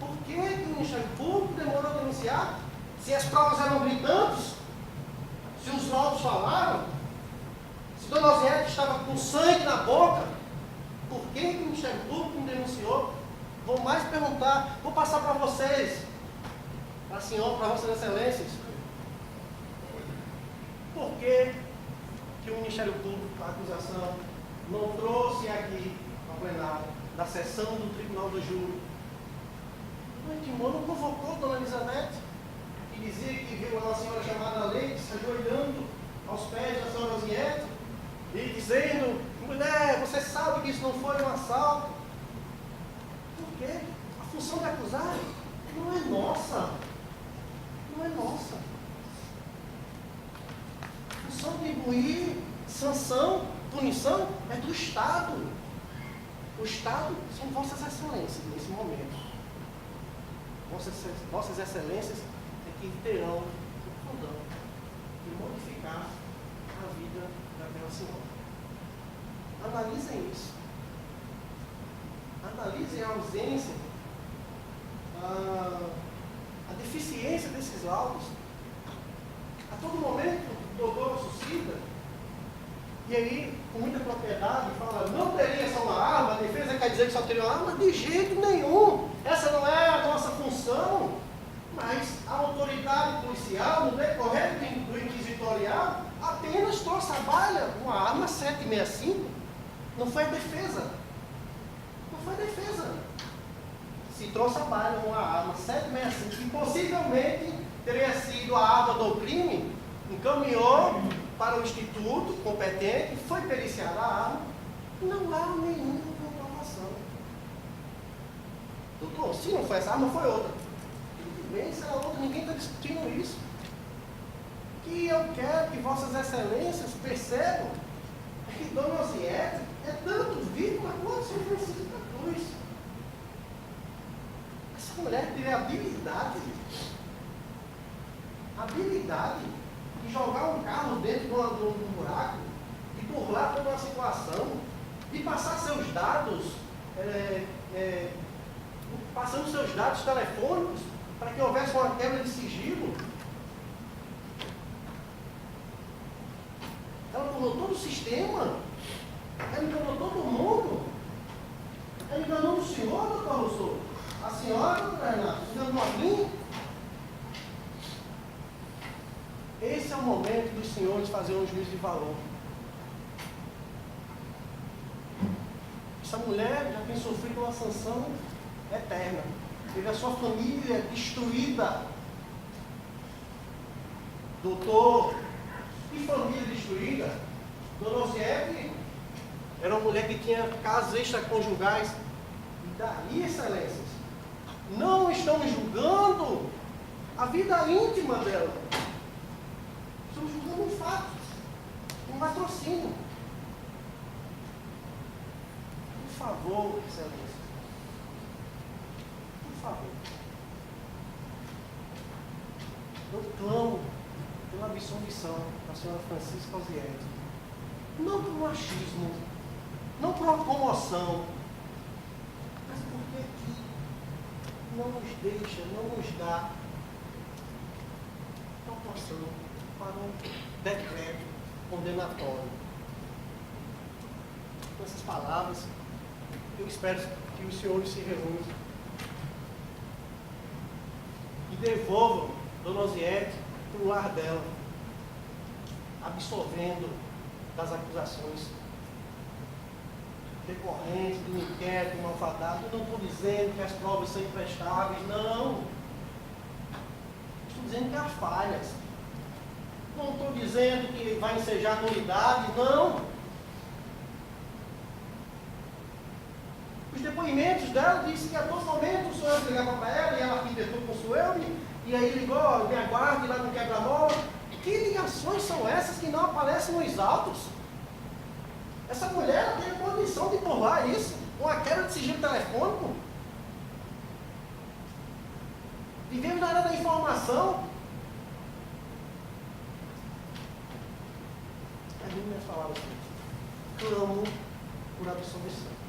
Por que o Ministério Público demorou a denunciar? Se as provas eram gritantes, se os laudos falaram, se Donosiete estava com sangue na boca, por que o Ministério Público não denunciou? Vou mais perguntar, vou passar para vocês, para a senhora, para vossas excelências. Por que o Ministério Público, a acusação, não trouxe aqui ao plenário da sessão do Tribunal do Júri? O Edmond não convocou Dona Elizabeth, que dizia que viu uma senhora chamada Leite se ajoelhando aos pés da senhora Donosiete e dizendo: mulher, você sabe que isso não foi um assalto. Por quê? A função de acusar não é nossa. Não é nossa. A função de imbuir sanção, punição, é do Estado. O Estado são vossas excelências nesse momento. Vossas excelências é que terão o condão de modificar a vida daquela senhora. Analisem isso. Analisem a ausência, a deficiência desses laudos. A todo momento, o doutor suscita, e aí, com muita propriedade, fala: não teria só uma arma, a defesa quer dizer que só teria uma arma? De jeito nenhum. Essa não é a nossa função. Mas a autoridade policial, no decorrer do inquisitorial, apenas trouxe à baila uma arma 765. Não foi a defesa. Não foi a defesa. Se trouxe à baila uma arma 765, que possivelmente teria sido a arma do crime, encaminhou para o instituto competente, foi periciada a arma, não há nenhuma comprovação. Doutor, se não foi essa arma, foi outra. Tudo bem, se era outra, ninguém está discutindo isso. Que eu quero que vossas excelências percebam que Donosiete é tanto vítima quanto São Francisco da Cruz. Essa mulher teve habilidade de jogar um carro dentro de um buraco, de burlar toda uma situação, de passar seus dados, passando seus dados telefônicos para que houvesse uma quebra de sigilo. Ela enganou todo o sistema, ela enganou todo mundo, ela enganou o senhor, doutor Rousseau, a senhora, doutor Renato, enganou a mim. Esse é o momento dos senhores fazer um juízo de valor. Essa mulher já tem sofrido uma sanção eterna. Teve a sua família destruída. Doutor, que família destruída? Donosiete era uma mulher que tinha casos extraconjugais. E daí, excelências, não estamos julgando a vida íntima dela. Estamos julgando um fato, um latrocínio. Por favor, excelência. Por favor. Eu clamo pela absolvição da senhora Francisca Donosiete. Não por machismo, não por uma comoção, mas porque aqui não nos deixa, não nos dá proporção para um decreto condenatório. Com essas palavras, eu espero que os senhores se reúnam e devolvam Dona Osiete para o lar dela, absolvendo das acusações decorrentes do inquérito malfadado. Eu não estou dizendo que as provas são imprestáveis, não. Estou dizendo que há falhas. Não estou dizendo que vai ensejar nulidades, não. Os depoimentos dela dizem que a todo momento o senhor ligava para ela e ela arquitetou com o senhor, e aí ligou, ó, me aguarde lá no quebra-mola. Que ligações são essas que não aparecem nos autos? Essa mulher tem a condição de burlar isso, com a quebra de sigilo telefônico. Vivemos na era da informação. A Bíblia fala assim: clamo por absolvição.